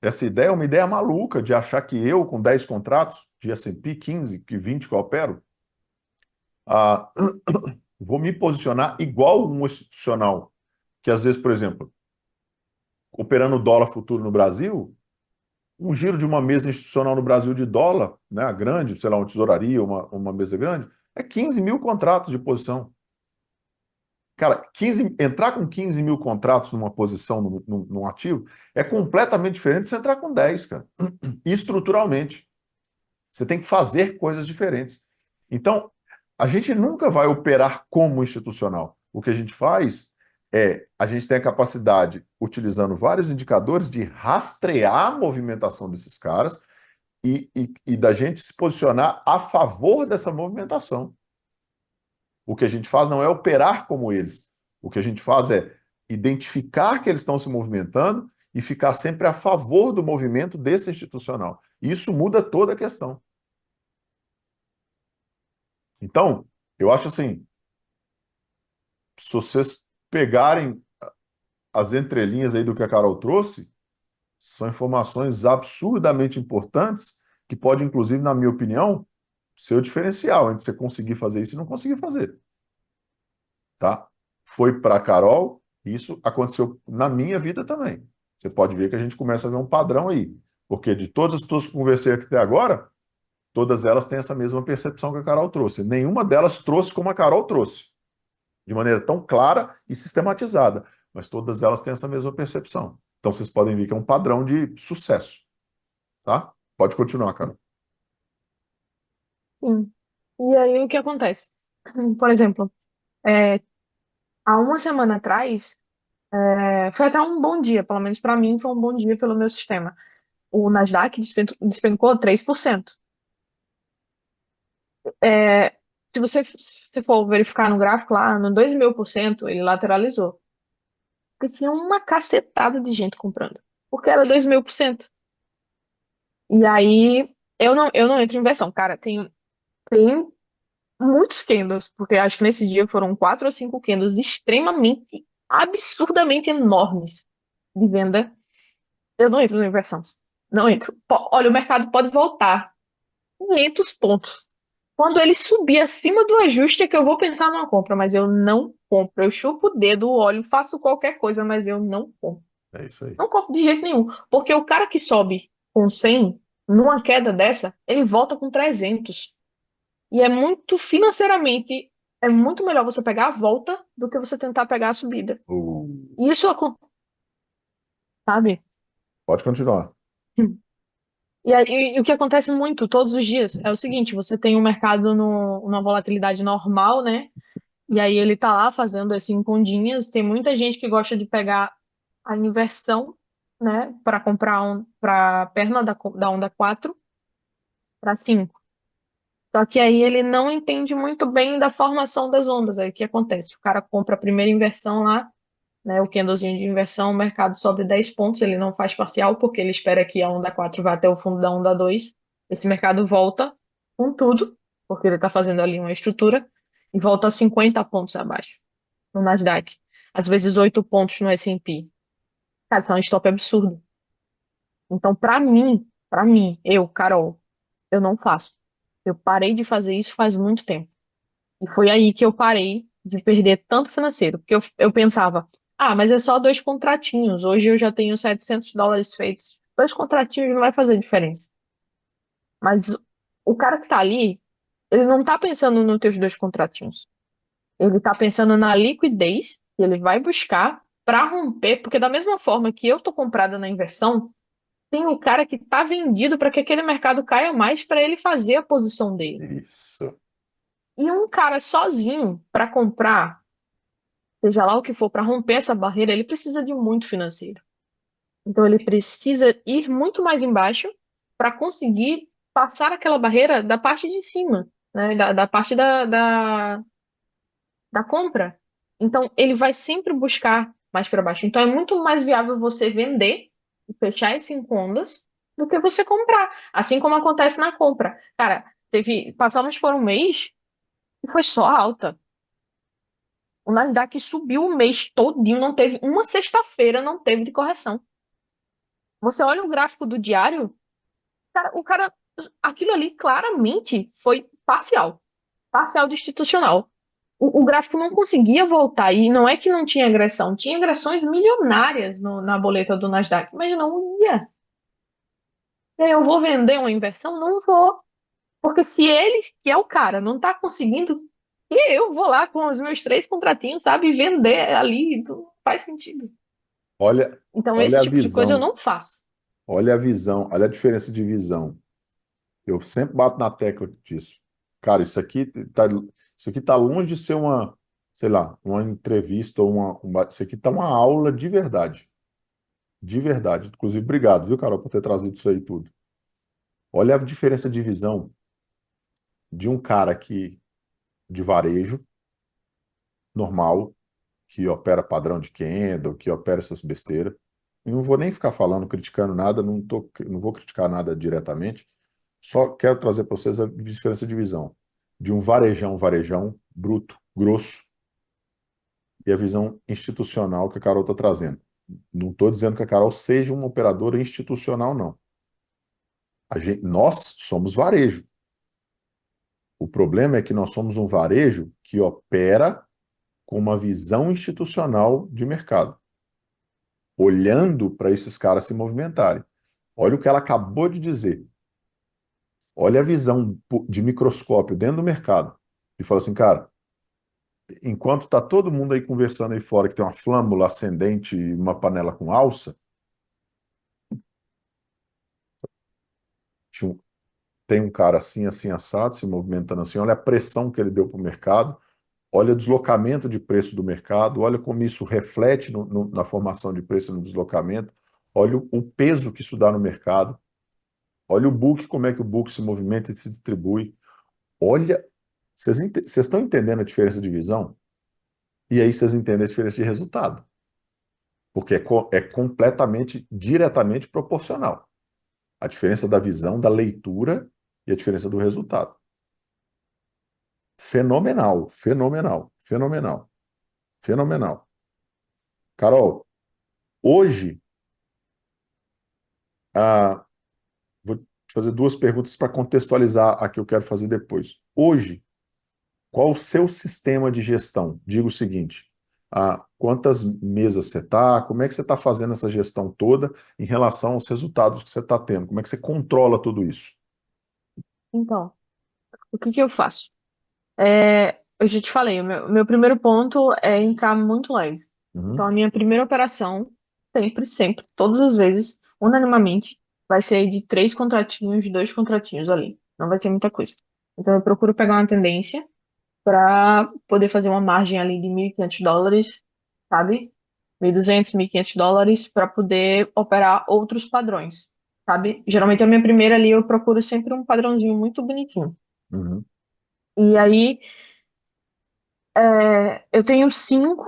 Essa ideia é uma ideia maluca de achar que eu, com 10 contratos de S&P, 15, que 20 que eu opero, ah, vou me posicionar igual um institucional, que às vezes, por exemplo, operando dólar futuro no Brasil, um giro de uma mesa institucional no Brasil de dólar, né, a grande, sei lá, uma tesouraria, uma mesa grande, é 15 mil contratos de posição. Cara, entrar com 15 mil contratos numa posição, num ativo, é completamente diferente de você entrar com 10, cara. Estruturalmente. Você tem que fazer coisas diferentes. Então, a gente nunca vai operar como institucional. O que a gente faz a gente tem a capacidade, utilizando vários indicadores, de rastrear a movimentação desses caras e da gente se posicionar a favor dessa movimentação. O que a gente faz não é operar como eles. O que a gente faz é identificar que eles estão se movimentando e ficar sempre a favor do movimento desse institucional. E isso muda toda a questão. Então, eu acho assim, se vocês pegarem as entrelinhas aí do que a Carol trouxe, são informações absurdamente importantes que pode, inclusive, na minha opinião, ser o diferencial entre você conseguir fazer isso e não conseguir fazer. Tá? Foi para a Carol, isso aconteceu na minha vida também. Você pode ver que a gente começa a ver um padrão aí. Porque de todas as pessoas que conversei aqui até agora, todas elas têm essa mesma percepção que a Carol trouxe. Nenhuma delas trouxe como a Carol trouxe, de maneira tão clara e sistematizada. Mas todas elas têm essa mesma percepção. Então vocês podem ver que é um padrão de sucesso. Tá? Pode continuar, Carol. Sim. E aí o que acontece? Por exemplo, é, há uma semana atrás, foi até um bom dia, pelo menos para mim foi um bom dia pelo meu sistema. O Nasdaq despencou 3%. É, se for verificar no gráfico lá, no 2.000%, ele lateralizou. Porque tinha uma cacetada de gente comprando. Porque era 2.000%. E aí, eu não entro em inversão. Cara, tem muitos candles, porque acho que nesse dia foram 4 ou 5 candles extremamente, absurdamente enormes de venda. Eu não entro na inversão. Não entro. Olha, o mercado pode voltar 500 pontos. Quando ele subir acima do ajuste é que eu vou pensar numa compra, mas eu não compro. Eu chupo o dedo, olho, faço qualquer coisa, mas eu não compro. É isso aí. Não compro de jeito nenhum. Porque o cara que sobe com 100, numa queda dessa, ele volta com 300. E é muito, financeiramente, é muito melhor você pegar a volta do que você tentar pegar a subida. Uh, E isso, sabe? Pode continuar. E aí, o que acontece muito todos os dias é o seguinte: você tem um mercado numa volatilidade normal, né? E aí ele tá lá fazendo assim em ondinhas. Tem muita gente que gosta de pegar a inversão, né? Para comprar para perna da onda 4 para 5. Só que aí ele não entende muito bem da formação das ondas. Aí o que acontece? O cara compra a primeira inversão lá, né? O candlezinho de inversão, o mercado sobe 10 pontos, ele não faz parcial, porque ele espera que a onda 4 vá até o fundo da onda 2. Esse mercado volta com tudo, porque ele está fazendo ali uma estrutura, e volta a 50 pontos abaixo no Nasdaq. Às vezes 8 pontos no S&P. Cara, isso é um stop absurdo. Então, para mim, eu, Carol, eu não faço. Eu parei de fazer isso faz muito tempo. E foi aí que eu parei de perder tanto financeiro. Porque eu pensava, mas é só 2 contratinhos. Hoje eu já tenho US$ 700 feitos. 2 contratinhos não vai fazer diferença. Mas o cara que tá ali, ele não tá pensando nos teus 2 contratinhos. Ele tá pensando na liquidez que ele vai buscar para romper. Porque da mesma forma que eu tô comprada na inversão, tem o cara que tá vendido para que aquele mercado caia mais para ele fazer a posição dele. Isso. E um cara sozinho para comprar, seja lá o que for, para romper essa barreira, ele precisa de muito financeiro. Então ele precisa ir muito mais embaixo para conseguir passar aquela barreira da parte de cima, né? Da parte da compra. Então ele vai sempre buscar mais para baixo. Então é muito mais viável você vender e fechar esse em ondas do que você comprar. Assim como acontece na compra. Cara, passamos por um mês e foi só alta. O Nasdaq subiu o mês todinho, não teve uma sexta-feira, não teve de correção. Você olha o gráfico do diário, cara, aquilo ali claramente foi parcial, parcial do institucional. O gráfico não conseguia voltar, e não é que não tinha agressão, tinha agressões milionárias na boleta do Nasdaq, mas não ia. E aí, eu vou vender uma inversão? Não vou. Porque se ele, que é o cara, não está conseguindo E eu vou lá com os meus 3 contratinhos, sabe? Vender ali, não faz sentido. Olha, Então, olha esse a tipo de coisa eu visão, não faço. olha a visão, olha a diferença de visão. Eu sempre bato na tecla disso. Cara, isso aqui tá longe de ser uma, sei lá, uma entrevista ou isso aqui tá uma aula de verdade. De verdade. Inclusive, obrigado, viu, Carol, por ter trazido isso aí tudo. Olha a diferença de visão de um cara de varejo, normal, que opera padrão de Kendall, que opera essas besteiras. E não vou nem ficar falando, criticando nada, não vou criticar nada diretamente. Só quero trazer para vocês a diferença de visão de um varejão bruto, grosso, e a visão institucional que a Carol está trazendo. Não estou dizendo que a Carol seja uma operadora institucional, não. Nós somos varejo. O problema é que nós somos um varejo que opera com uma visão institucional de mercado, olhando para esses caras se movimentarem. Olha o que ela acabou de dizer. Olha a visão de microscópio dentro do mercado. E fala assim, cara, enquanto tá todo mundo aí conversando aí fora que tem uma flâmula ascendente e uma panela com alça, tinha um- tem um cara assim, assim, assado, se movimentando assim, olha a pressão que ele deu para o mercado, olha o deslocamento de preço do mercado, olha como isso reflete na formação de preço e no deslocamento, olha o peso que isso dá no mercado, olha o book, como é que o book se movimenta e se distribui. Olha, vocês estão entendendo a diferença de visão? E aí vocês entendem a diferença de resultado, porque é completamente, diretamente proporcional. A diferença da visão, da leitura e a diferença do resultado. Fenomenal, fenomenal, fenomenal, fenomenal. Carol, hoje, vou te fazer duas perguntas para contextualizar a que eu quero fazer depois. Hoje, qual o seu sistema de gestão? Diga o seguinte: quantas mesas você está? Como é que você está fazendo essa gestão toda em relação aos resultados que você está tendo? Como é que você controla tudo isso? Então, o que que eu faço? Eu já te falei, o meu primeiro ponto é entrar muito leve. Então, Uhum, a minha primeira operação, sempre, sempre, todas as vezes, unanimamente, vai ser de 3 contratinhos, 2 contratinhos ali. Não vai ser muita coisa. Então, eu procuro pegar uma tendência para poder fazer uma margem ali de US$ 1.500, sabe? 1.200, US$ 1.500 para poder operar outros padrões, sabe? Geralmente, a minha primeira ali, eu procuro sempre um padrãozinho muito bonitinho. uhum. E aí, eu tenho 5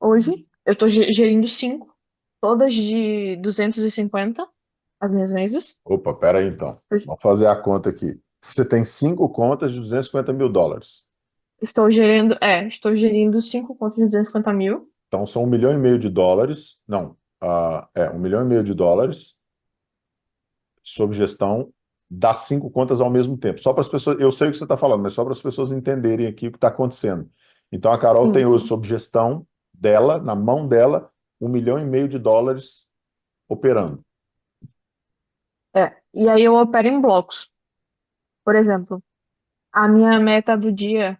hoje. Eu tô gerindo 5, todas de 250, as minhas mesas. Opa, pera aí então. Eu Vamos fazer a conta aqui. Você tem cinco contas de US$ 250.000. estou gerindo 5 contas de 250 mil. Então são US$ 1,5 milhão. Não, 1,5 milhão sob gestão das cinco contas ao mesmo tempo. Só para as pessoas, eu sei o que você está falando, mas só para as pessoas entenderem aqui o que está acontecendo. Então a Carol Sim, tem hoje sim. sob gestão dela, na mão dela, US$ 1,5 milhão operando. E aí eu opero em blocos. Por exemplo, a minha meta do dia,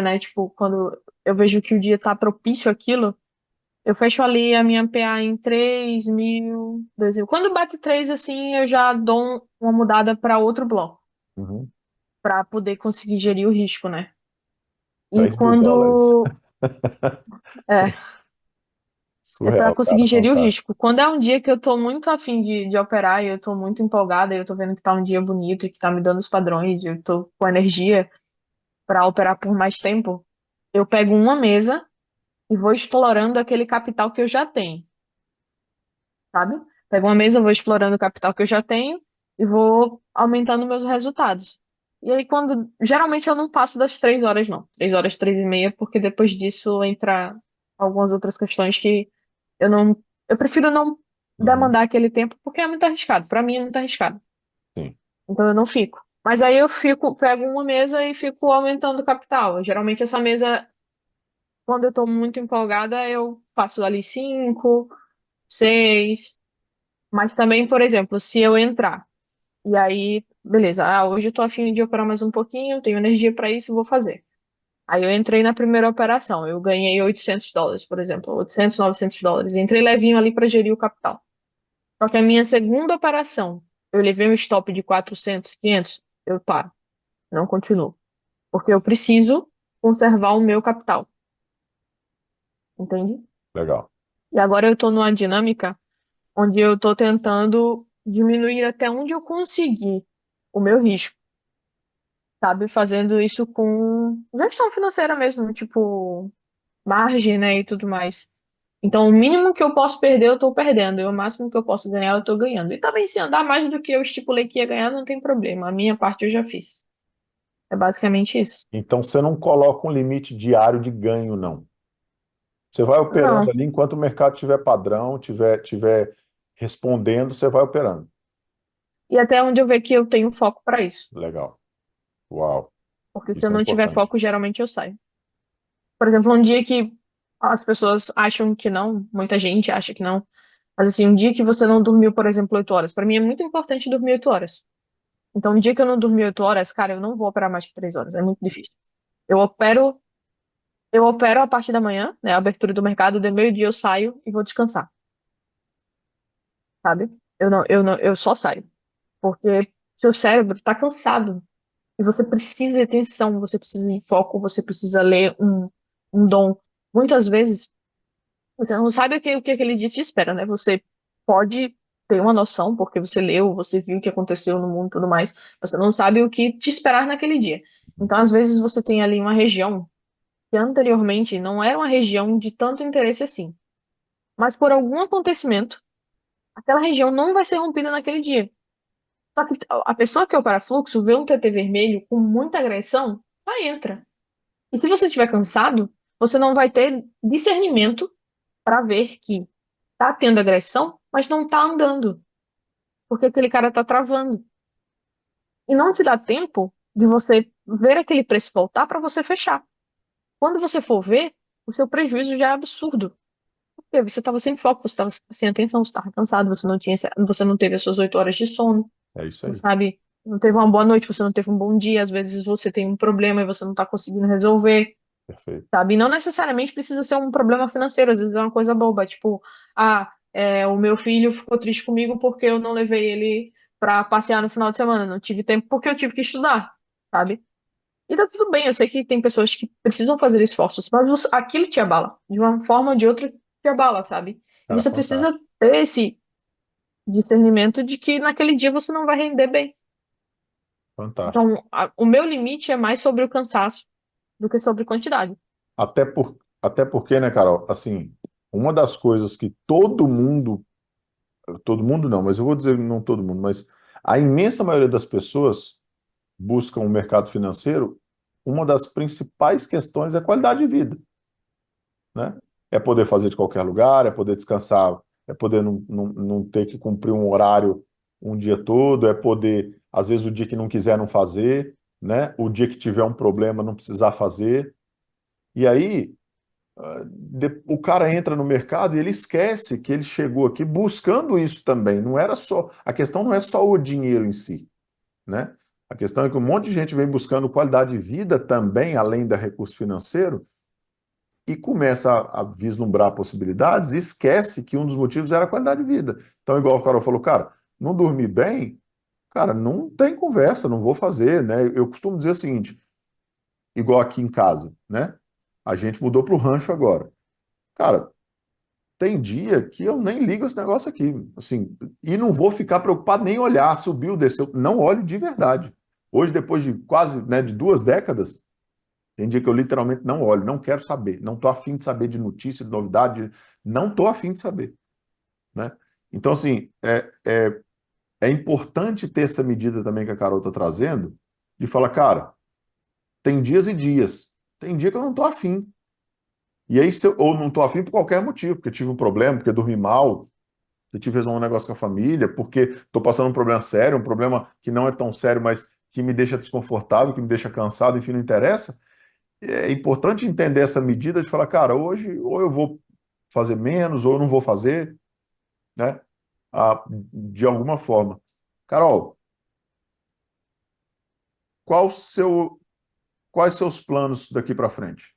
né? Tipo, quando eu vejo que o dia tá propício àquilo, eu fecho ali a minha PA em 3.000, 2.000. Quando bate 3 assim, eu já dou uma mudada para outro bloco, Uhum. para poder conseguir gerir o risco, né? E US$ 3.000. quando. É, é para Surreal, conseguir cara, gerir o fantástico. risco. Quando é um dia que eu tô muito afim de operar e eu tô muito empolgada e eu tô vendo que tá um dia bonito e que tá me dando os padrões e eu tô com energia para operar por mais tempo, eu pego uma mesa e vou explorando aquele capital que eu já tenho, sabe? Pego uma mesa, vou explorando o capital que eu já tenho e vou aumentando meus resultados. E aí, geralmente eu não passo das 3 horas, não. 3 horas, 3h30, porque depois disso entra algumas outras questões que eu não. Eu prefiro não Uhum. demandar aquele tempo, porque é muito arriscado. Para mim é muito arriscado. Sim. Então eu não fico. Mas aí eu pego uma mesa e fico aumentando o capital. Geralmente essa mesa, quando eu tô muito empolgada, eu faço ali 5, 6. Mas também, por exemplo, se eu entrar e aí, beleza, hoje eu tô afim de operar mais um pouquinho, tenho energia para isso, vou fazer. Aí eu entrei na primeira operação, eu ganhei US$ 800, por exemplo, 800, US$ 900. Entrei levinho ali para gerir o capital. Só que a minha segunda operação, eu levei um stop de 400, 500, eu paro, não continuo. Porque eu preciso conservar o meu capital, entende? Legal. E agora eu estou numa dinâmica onde eu estou tentando diminuir até onde eu conseguir o meu risco, sabe? Fazendo isso com gestão financeira mesmo, tipo, margem, né, e tudo mais. Então, o mínimo que eu posso perder, eu estou perdendo, e o máximo que eu posso ganhar, eu estou ganhando. E também, se andar mais do que eu estipulei que ia ganhar, não tem problema. A minha parte eu já fiz. É basicamente isso. Então você não coloca um limite diário de ganho, não. Você vai operando Não. ali enquanto o mercado tiver padrão, tiver respondendo, você vai operando. E até onde eu ver que eu tenho foco para isso. Legal. Uau, Porque se eu isso é não tiver importante. foco, geralmente eu saio. Por exemplo, um dia que as pessoas acham que não, muita gente acha que não, mas assim, um dia que você não dormiu, por exemplo, 8 horas, para mim é muito importante dormir 8 horas. Então, um dia que eu não dormi 8 horas, cara, eu não vou operar mais que 3 horas, é muito difícil. Eu opero, eu opero a partir da manhã, né, a abertura do mercado, de meio-dia eu saio e vou descansar, sabe? Eu só saio, porque seu cérebro tá cansado e você precisa de atenção, você precisa de foco, você precisa ler um dom. Muitas vezes você não sabe o que aquele dia te espera, né? Você pode ter uma noção, porque você leu, você viu o que aconteceu no mundo e tudo mais, você não sabe o que te esperar naquele dia. Então, às vezes, você tem ali uma região que anteriormente não era uma região de tanto interesse assim, mas por algum acontecimento, aquela região não vai ser rompida naquele dia. Só que a pessoa que opera fluxo vê um TT vermelho com muita agressão, já entra. E se você estiver cansado, você não vai ter discernimento para ver que tá tendo agressão, mas não tá andando, porque aquele cara tá travando. E não te dá tempo de você ver aquele preço voltar para você fechar. Quando você for ver, o seu prejuízo já é absurdo. Porque você estava sem foco, você estava sem atenção, você estava cansado, você não teve as suas 8 horas de sono, É isso não aí. sabe? Não teve uma boa noite, você não teve um bom dia, às vezes você tem um problema e você não está conseguindo resolver. Perfeito. Sabe? E não necessariamente precisa ser um problema financeiro, às vezes é uma coisa boba, tipo, o meu filho ficou triste comigo porque eu não levei ele pra passear no final de semana, não tive tempo porque eu tive que estudar, sabe? E tá tudo bem, eu sei que tem pessoas que precisam fazer esforços, mas aquilo te abala, de uma forma ou de outra te abala, sabe? E Cara, você precisa fantástico. ter esse discernimento de que naquele dia você não vai render bem. Fantástico. Então, o meu limite é mais sobre o cansaço do que sobre quantidade. Até porque, né, Carol, assim, uma das coisas que todo mundo não, mas eu vou dizer não todo mundo, mas a imensa maioria das pessoas buscam o mercado financeiro, uma das principais questões é a qualidade de vida, né? É poder fazer de qualquer lugar, é poder descansar, é poder não ter que cumprir um horário um dia todo, é poder, às vezes, o dia que não quiser não fazer, né? O dia que tiver um problema não precisar fazer. E aí, o cara entra no mercado e ele esquece que ele chegou aqui buscando isso também. Não era só, a questão não é só o dinheiro em si, né? A questão é que um monte de gente vem buscando qualidade de vida também, além da recurso financeiro, e começa a vislumbrar possibilidades e esquece que um dos motivos era a qualidade de vida. Então, igual o Carol falou, cara, não dormir bem, cara, não tem conversa, não vou fazer, né? Eu costumo dizer o seguinte, igual aqui em casa, né? A gente mudou para o rancho agora. Cara, tem dia que eu nem ligo esse negócio aqui, assim, e não vou ficar preocupado nem olhar, subiu, desceu, não olho de verdade. Hoje, depois de quase, né, de 2 décadas, tem dia que eu literalmente não olho, não quero saber, não estou afim de saber de notícia, de novidade, não estou afim de saber, né? Então, assim, é importante ter essa medida também que a Carol está trazendo, de falar, cara, tem dias e dias, tem dia que eu não estou afim. E aí, ou não estou afim por qualquer motivo, porque tive um problema, porque dormi mal, eu tive que resolver um negócio com a família, porque estou passando um problema sério, um problema que não é tão sério, mas que me deixa desconfortável, que me deixa cansado, enfim, não interessa. É importante entender essa medida de falar, cara, hoje ou eu vou fazer menos, ou eu não vou fazer, né? De alguma forma. Carol, qual o seu. quais seus planos daqui para frente?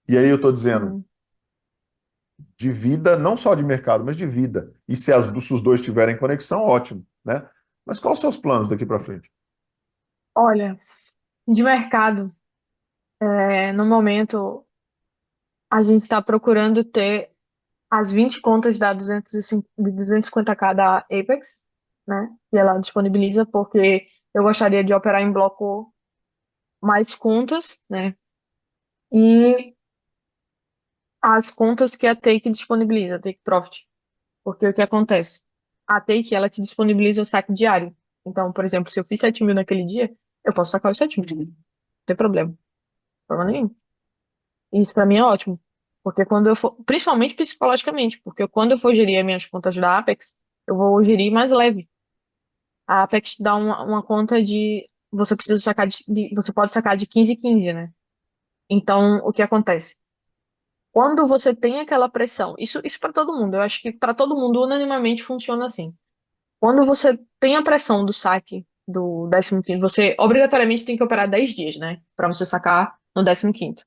E aí eu estou dizendo Hum. de vida, não só de mercado, mas de vida. E se os dois tiverem conexão, ótimo, né? Mas quais os seus planos daqui para frente? Olha, de mercado, no momento, a gente está procurando ter as 20 contas da 250K da Apex, né? Que ela disponibiliza, porque eu gostaria de operar em bloco mais contas, né? E as contas que a Take disponibiliza, a Take Profit. Porque o que acontece? A Take, ela te disponibiliza o saque diário. Então, por exemplo, se eu fiz 7 mil naquele dia, eu posso sacar os 7 mil. Não tem problema nenhum. E isso pra mim é ótimo. Porque quando eu for, principalmente psicologicamente, porque quando eu for gerir as minhas contas da Apex, eu vou gerir mais leve. A Apex te dá uma conta de, você precisa sacar você pode sacar de 15 em 15, né? Então, o que acontece? Quando você tem aquela pressão, isso para todo mundo, eu acho que para todo mundo unanimamente funciona assim. Quando você tem a pressão do saque do 15º, você obrigatoriamente tem que operar 10 dias, né? Para você sacar no 15º.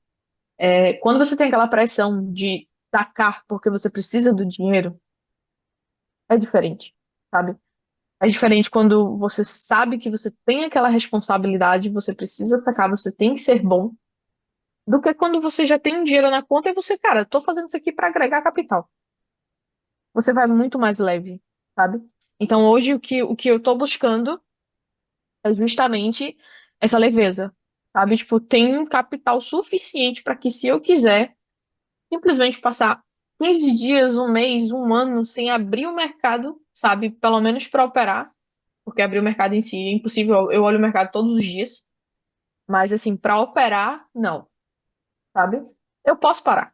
Quando você tem aquela pressão de sacar porque você precisa do dinheiro, é diferente, sabe? É diferente quando você sabe que você tem aquela responsabilidade, você precisa sacar, você tem que ser bom, do que quando você já tem um dinheiro na conta e você, cara, tô fazendo isso aqui para agregar capital. Você vai muito mais leve, sabe? Então hoje o que eu tô buscando é justamente essa leveza, sabe? Tipo, tem um capital suficiente para que se eu quiser simplesmente passar 15 dias, um mês, um ano sem abrir o mercado, sabe? Pelo menos para operar, porque abrir o mercado em si é impossível, eu olho o mercado todos os dias, mas assim, para operar, não, sabe? Eu posso parar.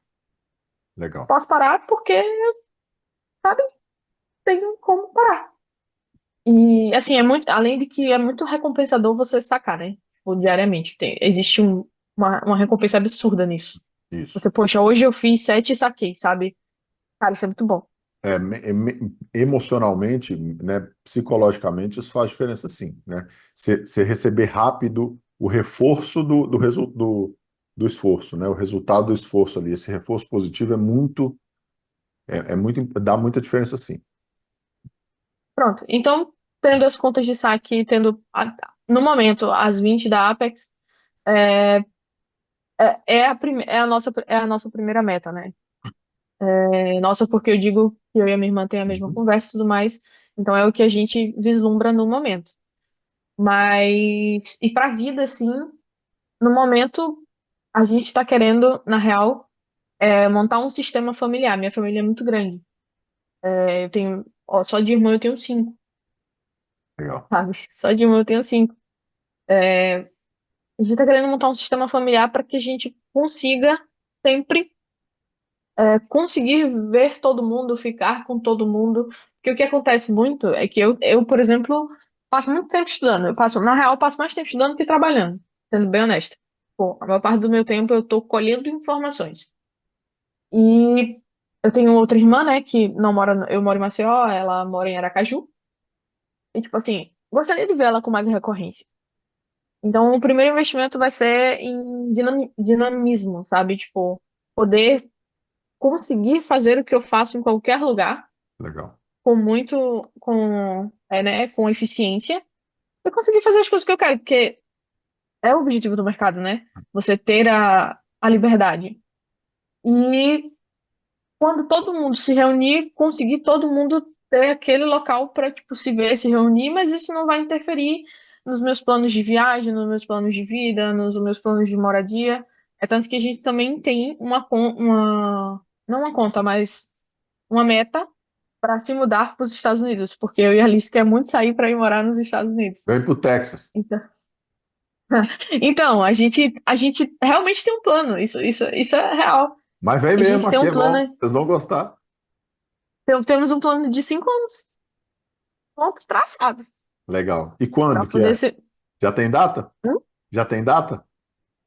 Legal. Posso parar porque, sabe, tenho como parar. E assim, além de que é muito recompensador você sacar, né? Tipo, diariamente. Existe uma recompensa absurda nisso. Isso. Você, poxa, hoje eu fiz 7 e saquei, sabe? Cara, isso é muito bom. Emocionalmente, né, psicologicamente, isso faz diferença sim, né? Você receber rápido o reforço do esforço, né? O resultado do esforço ali. Esse reforço positivo dá muita diferença sim. Pronto. Então, tendo as contas de saque, no momento as 20 da Apex, é, é a nossa primeira meta, né? Nossa, porque eu digo que eu e a minha irmã têm a mesma Uhum. conversa e tudo mais, então é o que a gente vislumbra no momento. Mas, e pra vida, assim, no momento, a gente está querendo, na real, montar um sistema familiar. Minha família é muito grande. Eu tenho, ó, só de irmã eu tenho 5, Legal. sabe? Só de irmã eu tenho 5. A gente está querendo montar um sistema familiar para que a gente consiga sempre conseguir ver todo mundo, ficar com todo mundo. Porque o que acontece muito é que eu, por exemplo, passo muito tempo estudando. Na real, eu passo mais tempo estudando que trabalhando, sendo bem honesta. Pô, a maior parte do meu tempo eu estou colhendo informações. E eu tenho outra irmã, né, que não mora, eu moro em Maceió, ela mora em Aracaju. E, tipo assim, gostaria de ver ela com mais recorrência. Então, o primeiro investimento vai ser em dinamismo, sabe? Tipo, poder conseguir fazer o que eu faço em qualquer lugar, Legal. com eficiência, e conseguir fazer as coisas que eu quero, porque é o objetivo do mercado, né? Você ter a liberdade. E quando todo mundo se reunir, conseguir todo mundo ter aquele local para, tipo, se ver, se reunir, mas isso não vai interferir nos meus planos de viagem, nos meus planos de vida, nos meus planos de moradia. É tanto que a gente também tem não uma conta, mas uma meta para se mudar para os Estados Unidos, porque eu e a Alice quer muito sair para ir morar nos Estados Unidos. Vem pro Texas. Então, então a gente realmente tem um plano, isso é real. Mas vem A mesmo, gente tem aqui um é bom. plano, Vocês vão gostar. temos um plano de 5 anos, ponto traçado, Legal. E para quando que poder é? ser. Já tem data? Hum? Já tem data?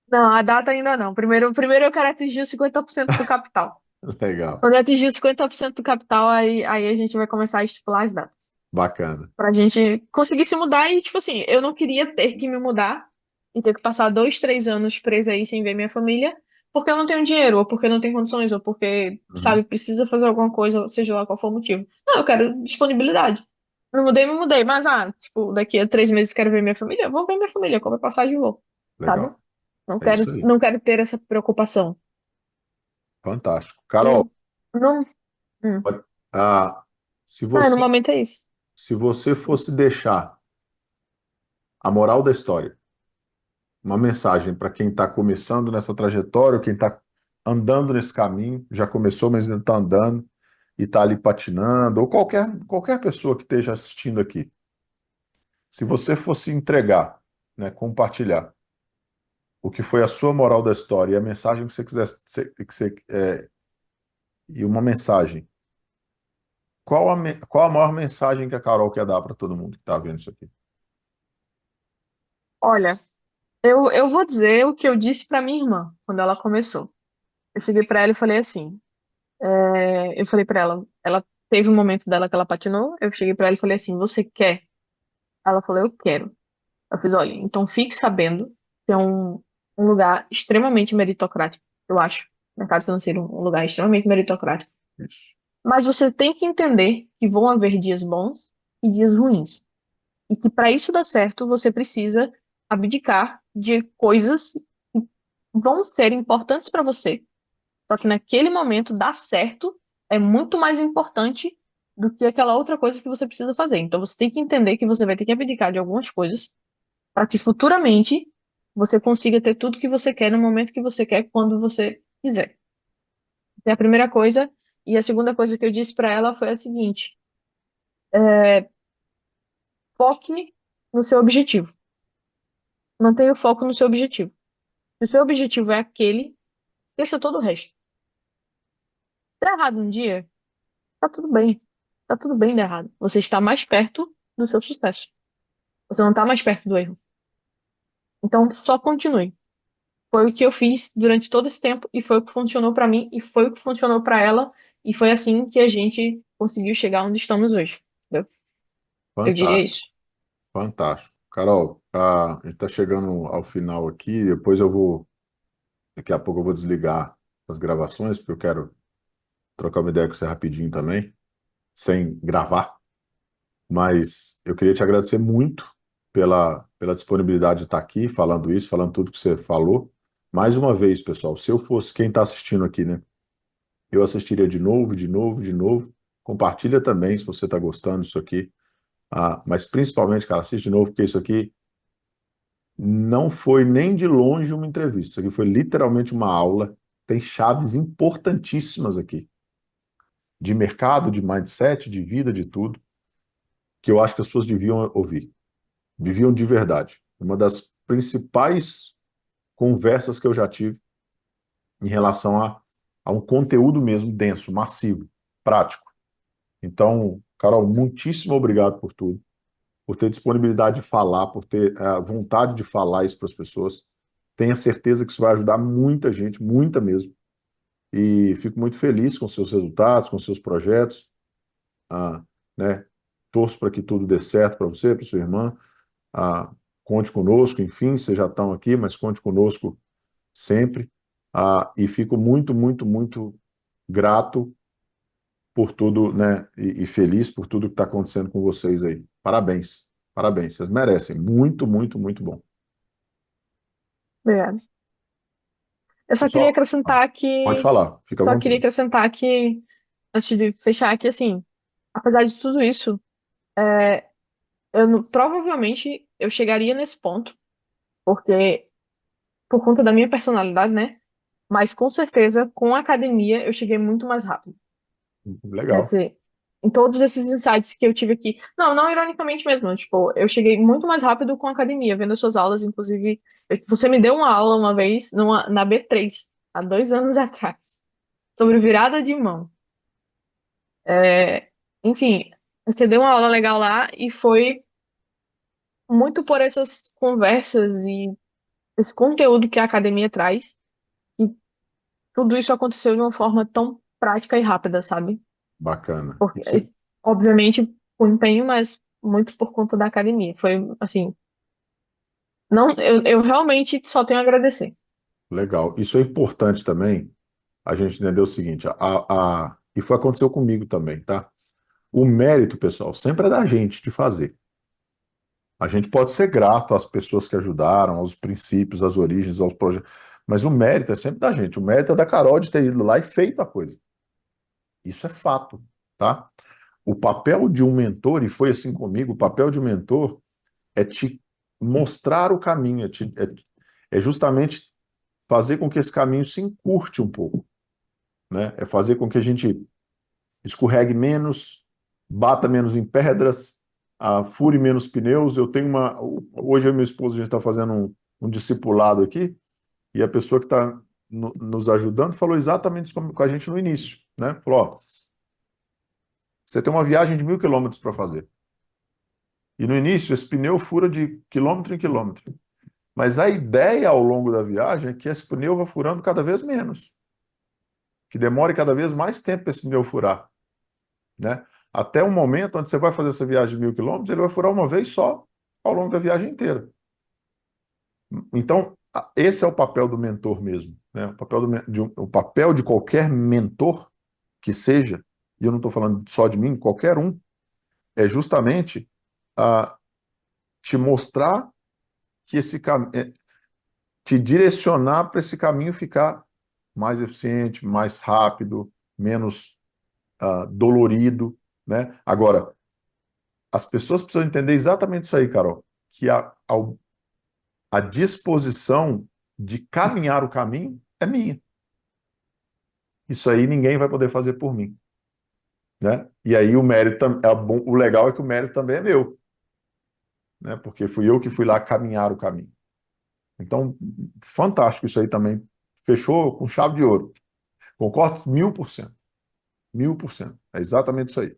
Não, a data ainda não. Primeiro eu quero atingir os 50% do capital. Legal. Quando eu atingir os 50% do capital, aí a gente vai começar a estipular as datas. Bacana. Pra gente conseguir se mudar e, tipo assim, eu não queria ter que me mudar. e ter que passar 2, 3 anos presa aí sem ver minha família, porque eu não tenho dinheiro, ou porque eu não tenho condições, ou porque, Uhum. sabe, precisa fazer alguma coisa, seja lá qual for o motivo. Não, eu quero disponibilidade. Me mudei, mas, tipo, daqui a 3 meses quero ver minha família, eu vou ver minha família, compro a passagem e vou, sabe? Legal. Não É isso quero, aí. não quero ter essa preocupação. Fantástico. E Carol, não, hum, pode- ah, se no você, momento é isso. se você fosse deixar a moral da história, uma mensagem para quem está começando nessa trajetória, ou quem está andando nesse caminho, já começou, mas ainda está andando e está ali patinando, ou qualquer pessoa que esteja assistindo aqui, se você fosse entregar, né, compartilhar o que foi a sua moral da história e a mensagem que você quisesse, e uma mensagem, qual a maior mensagem que a Carol quer dar para todo mundo que está vendo isso aqui? Olha, eu vou dizer o que eu disse pra minha irmã quando ela começou. Eu cheguei pra ela e falei assim, eu falei pra ela teve um momento dela que ela patinou, eu cheguei pra ela e falei assim, você quer? Ela falou, eu quero. Eu fiz, olha, então fique sabendo que é um lugar extremamente meritocrático, eu acho. O mercado financeiro é um lugar extremamente meritocrático. Isso. Mas você tem que entender que vão haver dias bons e dias ruins. E que para isso dar certo, você precisa abdicar de coisas que vão ser importantes para você. Só que naquele momento, dar certo é muito mais importante do que aquela outra coisa que você precisa fazer. Então você tem que entender que você vai ter que abdicar de algumas coisas para que futuramente você consiga ter tudo que você quer no momento que você quer, quando você quiser. É a primeira coisa. E a segunda coisa que eu disse para ela foi a seguinte: foque no seu objetivo. Mantenha o foco no seu objetivo. Se o seu objetivo é aquele, esqueça todo o resto. Der errado um dia, tá tudo bem. Tá tudo bem dar errado. Você está mais perto do seu sucesso. Você não está mais perto do erro. Então, só continue. Foi o que eu fiz durante todo esse tempo e foi o que funcionou para mim e foi o que funcionou para ela e foi assim que a gente conseguiu chegar onde estamos hoje. Entendeu? Eu diria Fantástico, isso. fantástico. Carol, a gente está chegando ao final aqui, depois daqui a pouco eu vou desligar as gravações, porque eu quero trocar uma ideia com você rapidinho também, sem gravar. Mas eu queria te agradecer muito pela disponibilidade de estar aqui falando isso, falando tudo que você falou. Mais uma vez, pessoal, se eu fosse quem está assistindo aqui, né? Eu assistiria de novo, de novo, de novo. Compartilha também se você está gostando disso aqui. Mas principalmente, cara, assiste de novo, porque isso aqui não foi nem de longe uma entrevista. Isso aqui foi literalmente uma aula. Tem chaves importantíssimas aqui, de mercado, de mindset, de vida, de tudo, que eu acho que as pessoas deviam ouvir. Deviam de verdade. Uma das principais conversas que eu já tive em relação a um conteúdo mesmo denso, massivo, prático. Então, Carol, muitíssimo obrigado por tudo, por ter disponibilidade de falar, por ter a vontade de falar isso para as pessoas. Tenha certeza que isso vai ajudar muita gente, muita mesmo. E fico muito feliz com seus resultados, com seus projetos, ah, né? Torço para que tudo dê certo para você, para sua irmã. Conte conosco, enfim, vocês já estão aqui, mas conte conosco sempre. E fico muito, muito, muito grato por tudo, né? E feliz por tudo que está acontecendo com vocês aí. Parabéns, parabéns, vocês merecem. Muito, muito, muito bom. Obrigada. Eu só queria Pessoal, acrescentar pode que. falar, fica à Só queria vontade. acrescentar que, antes de fechar aqui, assim, apesar de tudo isso, provavelmente eu chegaria nesse ponto, porque por conta da minha personalidade, né? Mas com certeza, com a academia, eu cheguei muito mais rápido. Legal. Nesse, em todos esses insights que eu tive aqui. Não, não ironicamente mesmo. Tipo, eu cheguei muito mais rápido com a academia, vendo as suas aulas. Inclusive, você me deu uma aula uma vez na B3 há 2 anos atrás, sobre virada de mão. É, enfim, você deu uma aula legal lá e foi muito por essas conversas e esse conteúdo que a academia traz. E tudo isso aconteceu de uma forma tão prática e rápida, sabe? Bacana. Porque, obviamente, com empenho, mas muito por conta da academia. Foi, assim, Não, eu realmente só tenho a agradecer. Legal. Isso é importante também, a gente entender o seguinte, e foi aconteceu comigo também, tá? O mérito, pessoal, sempre é da gente de fazer. A gente pode ser grato às pessoas que ajudaram, aos princípios, às origens, aos projetos, mas o mérito é sempre da gente. O mérito é da Carol de ter ido lá e feito a coisa. Isso é fato, tá? O papel de um mentor, e foi assim comigo, o papel de um mentor é te mostrar o caminho, é justamente fazer com que esse caminho se encurte um pouco, né? É fazer com que a gente escorregue menos, bata menos em pedras, fure menos pneus. Eu tenho uma. Hoje eu e minha esposa, a gente está fazendo um discipulado aqui, e a pessoa que está nos ajudando falou exatamente isso com a gente no início, né? Falou: ó, você tem uma viagem de 1.000 quilômetros para fazer. E no início, esse pneu fura de quilômetro em quilômetro. Mas a ideia ao longo da viagem é que esse pneu vá furando cada vez menos, que demore cada vez mais tempo para esse pneu furar, né? Até um momento onde você vai fazer essa viagem de 1.000 quilômetros, ele vai furar uma vez só ao longo da viagem inteira. Então, esse é o papel do mentor mesmo, né? O papel de qualquer mentor que seja, e eu não estou falando só de mim, qualquer um, é justamente a te mostrar que esse caminho, te direcionar para esse caminho ficar mais eficiente, mais rápido, menos dolorido, né? Agora, as pessoas precisam entender exatamente isso aí, Carol, que a disposição de caminhar o caminho é minha. Isso aí ninguém vai poder fazer por mim, né? E aí o mérito, o legal é que o mérito também é meu, né? Porque fui eu que fui lá caminhar o caminho. Então, fantástico isso aí também. Fechou com chave de ouro. Concordo 1.000%. 1.000%. É exatamente isso aí.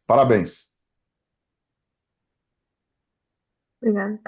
Parabéns. Obrigada.